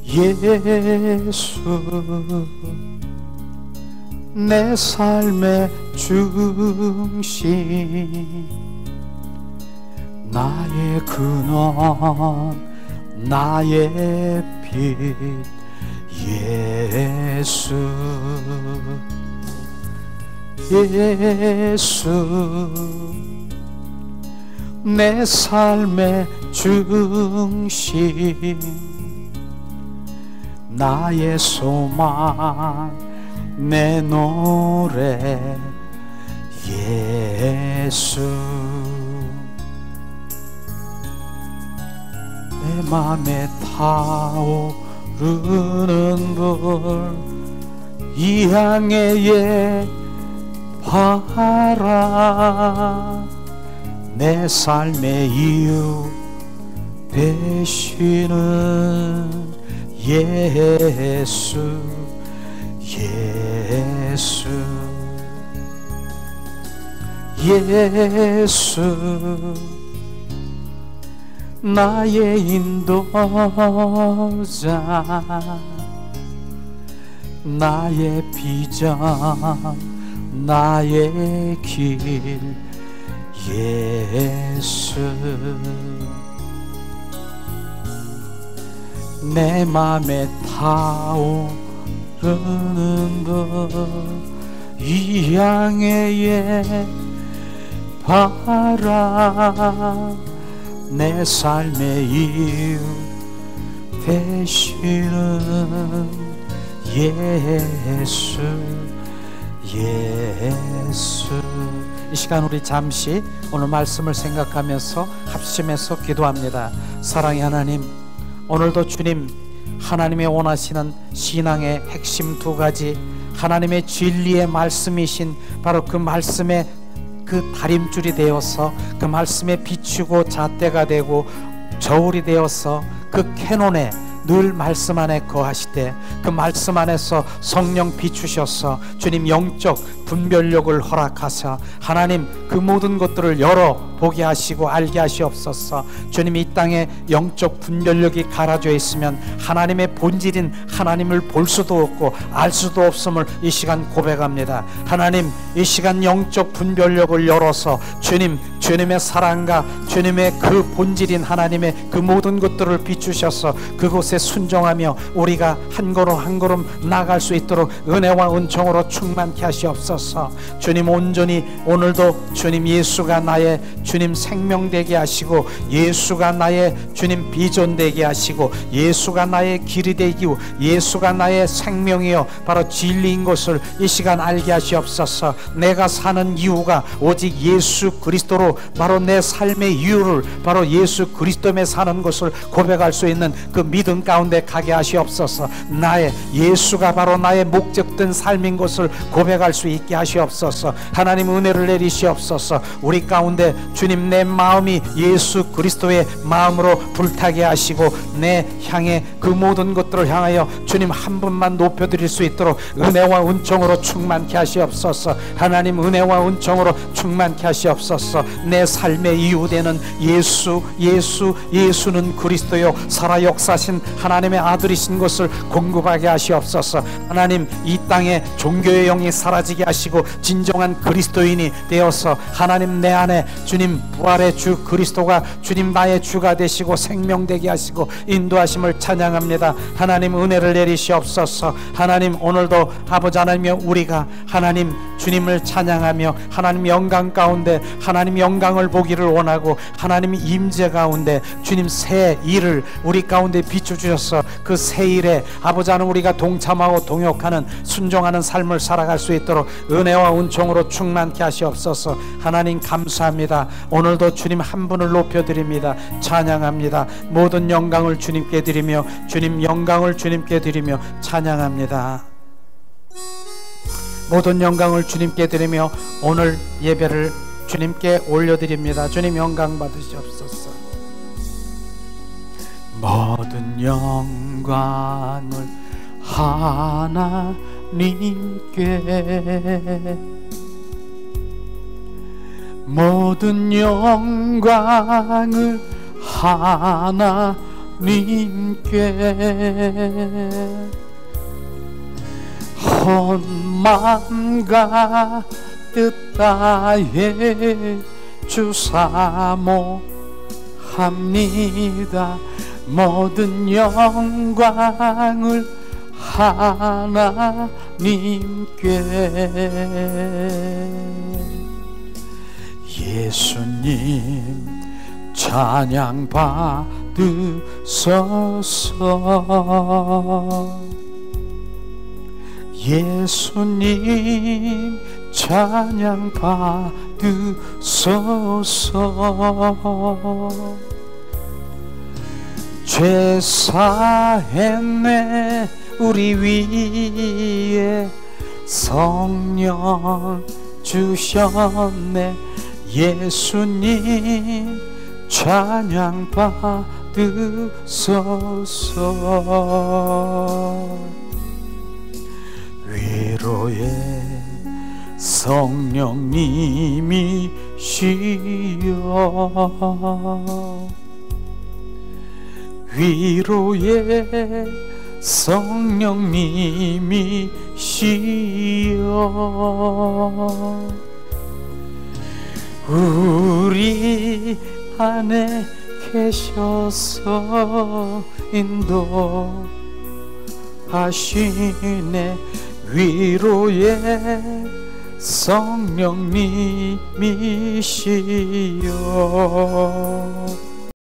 예수 내 삶의 중심, 나의 근원, 나의 빛, 예수 내 삶의 중심, 나의 소망, 내 노래, 예수 내 맘에 타오르는 불, 이 향해 예바라 내 삶의 이유, 되시는 예수, 예수, 예수, 나의 인도자, 나의 비전, 나의 길, 예수. 내 맘에 타오르는 이 양의 바람, 내 삶의 이유 되시는 예수, 예수. 이 시간 우리 잠시 오늘 말씀을 생각하면서 합심해서 기도합니다. 사랑의 하나님, 오늘도 주님, 하나님의 원하시는 신앙의 핵심 두 가지, 하나님의 진리의 말씀이신 바로 그 말씀의 그 다림줄이 되어서 그 말씀에 비추고 잣대가 되고 저울이 되어서 그 캐논에 늘 말씀 안에 거하시되 그 말씀 안에서 성령 비추셔서 주님 영적 분별력을 허락하사 하나님 그 모든 것들을 열어보게 하시고 알게 하시옵소서. 주님, 이 땅에 영적 분별력이 갈아져 있으면 하나님의 본질인 하나님을 볼 수도 없고 알 수도 없음을 이 시간 고백합니다. 하나님, 이 시간 영적 분별력을 열어서 주님, 주님의 사랑과 주님의 그 본질인 하나님의 그 모든 것들을 비추셔서 그곳에 순종하며 우리가 한 걸음 한 걸음 나아갈 수 있도록 은혜와 은총으로 충만케 하시옵소서. 주님, 온전히 오늘도 주님 예수가 나의 주님 생명 되게 하시고 예수가 나의 주님 비전 되게 하시고 예수가 나의 길이 되기고 예수가 나의 생명이요 바로 진리인 것을 이 시간 알게 하시옵소서. 내가 사는 이유가 오직 예수 그리스도로 바로 내 삶의 이유를 바로 예수 그리스도에 사는 것을 고백할 수 있는 그 믿음 가운데 가게 하시옵소서. 나의 예수가 바로 나의 목적된 삶인 것을 고백할 수 있게 하시옵소서. 하나님, 은혜를 내리시옵소서. 우리 가운데 주님, 내 마음이 예수 그리스도의 마음으로 불타게 하시고 내 향해 그 모든 것들을 향하여 주님 한 분만 높여드릴 수 있도록 은혜와 은총으로 충만케 하시옵소서. 하나님, 은혜와 은총으로 충만케 하시옵소서. 내 삶의 이유 되는 예수, 예수, 예수는 그리스도요 살아 역사신 하나님의 아들이신 것을 공급하게 하시옵소서. 하나님, 이 땅에 종교의 영이 사라지게 하시고 진정한 그리스도인이 되어서 하나님 내 안에 주님 부활의 주 그리스도가 주님 나의 주가 되시고 생명되게 하시고 인도하심을 찬양합니다. 하나님, 은혜를 내리시옵소서. 하나님, 오늘도 아버지 하나님이여 우리가 하나님 주님을 찬양하며 하나님 영광 가운데 하나님 영광을 보기를 원하고 하나님 임재 가운데 주님 새 일을 우리 가운데 비춰주셔서 그 새 일에 아버지 하나님 우리가 동참하고 동역하는 순종하는 삶을 살아갈 수 있도록 은혜와 은총으로 충만케 하시옵소서. 하나님 감사합니다. 오늘도 주님 한 분을 높여드립니다. 찬양합니다. 모든 영광을 주님께 드리며 주님 영광을 주님께 드리며 찬양합니다. 모든 영광을 주님께 드리며 오늘 예배를 주님께 올려드립니다. 주님 영광 받으시옵소서. 모든 영광을 하나님께, 모든 영광을 하나님께 온 마음과 뜻 다해 주사모합니다. 모든 영광을 하나님께. 예수님 찬양 받으소서. 예수님 찬양 받으소서. 죄 사했네 우리 위에 성령 주셨네. 예수님 찬양 받으소서. 위로의 성령님이시여, 위로의 성령님이시여, 우리 안에 계셔서 인도하시네. 위로의 성령님이시여,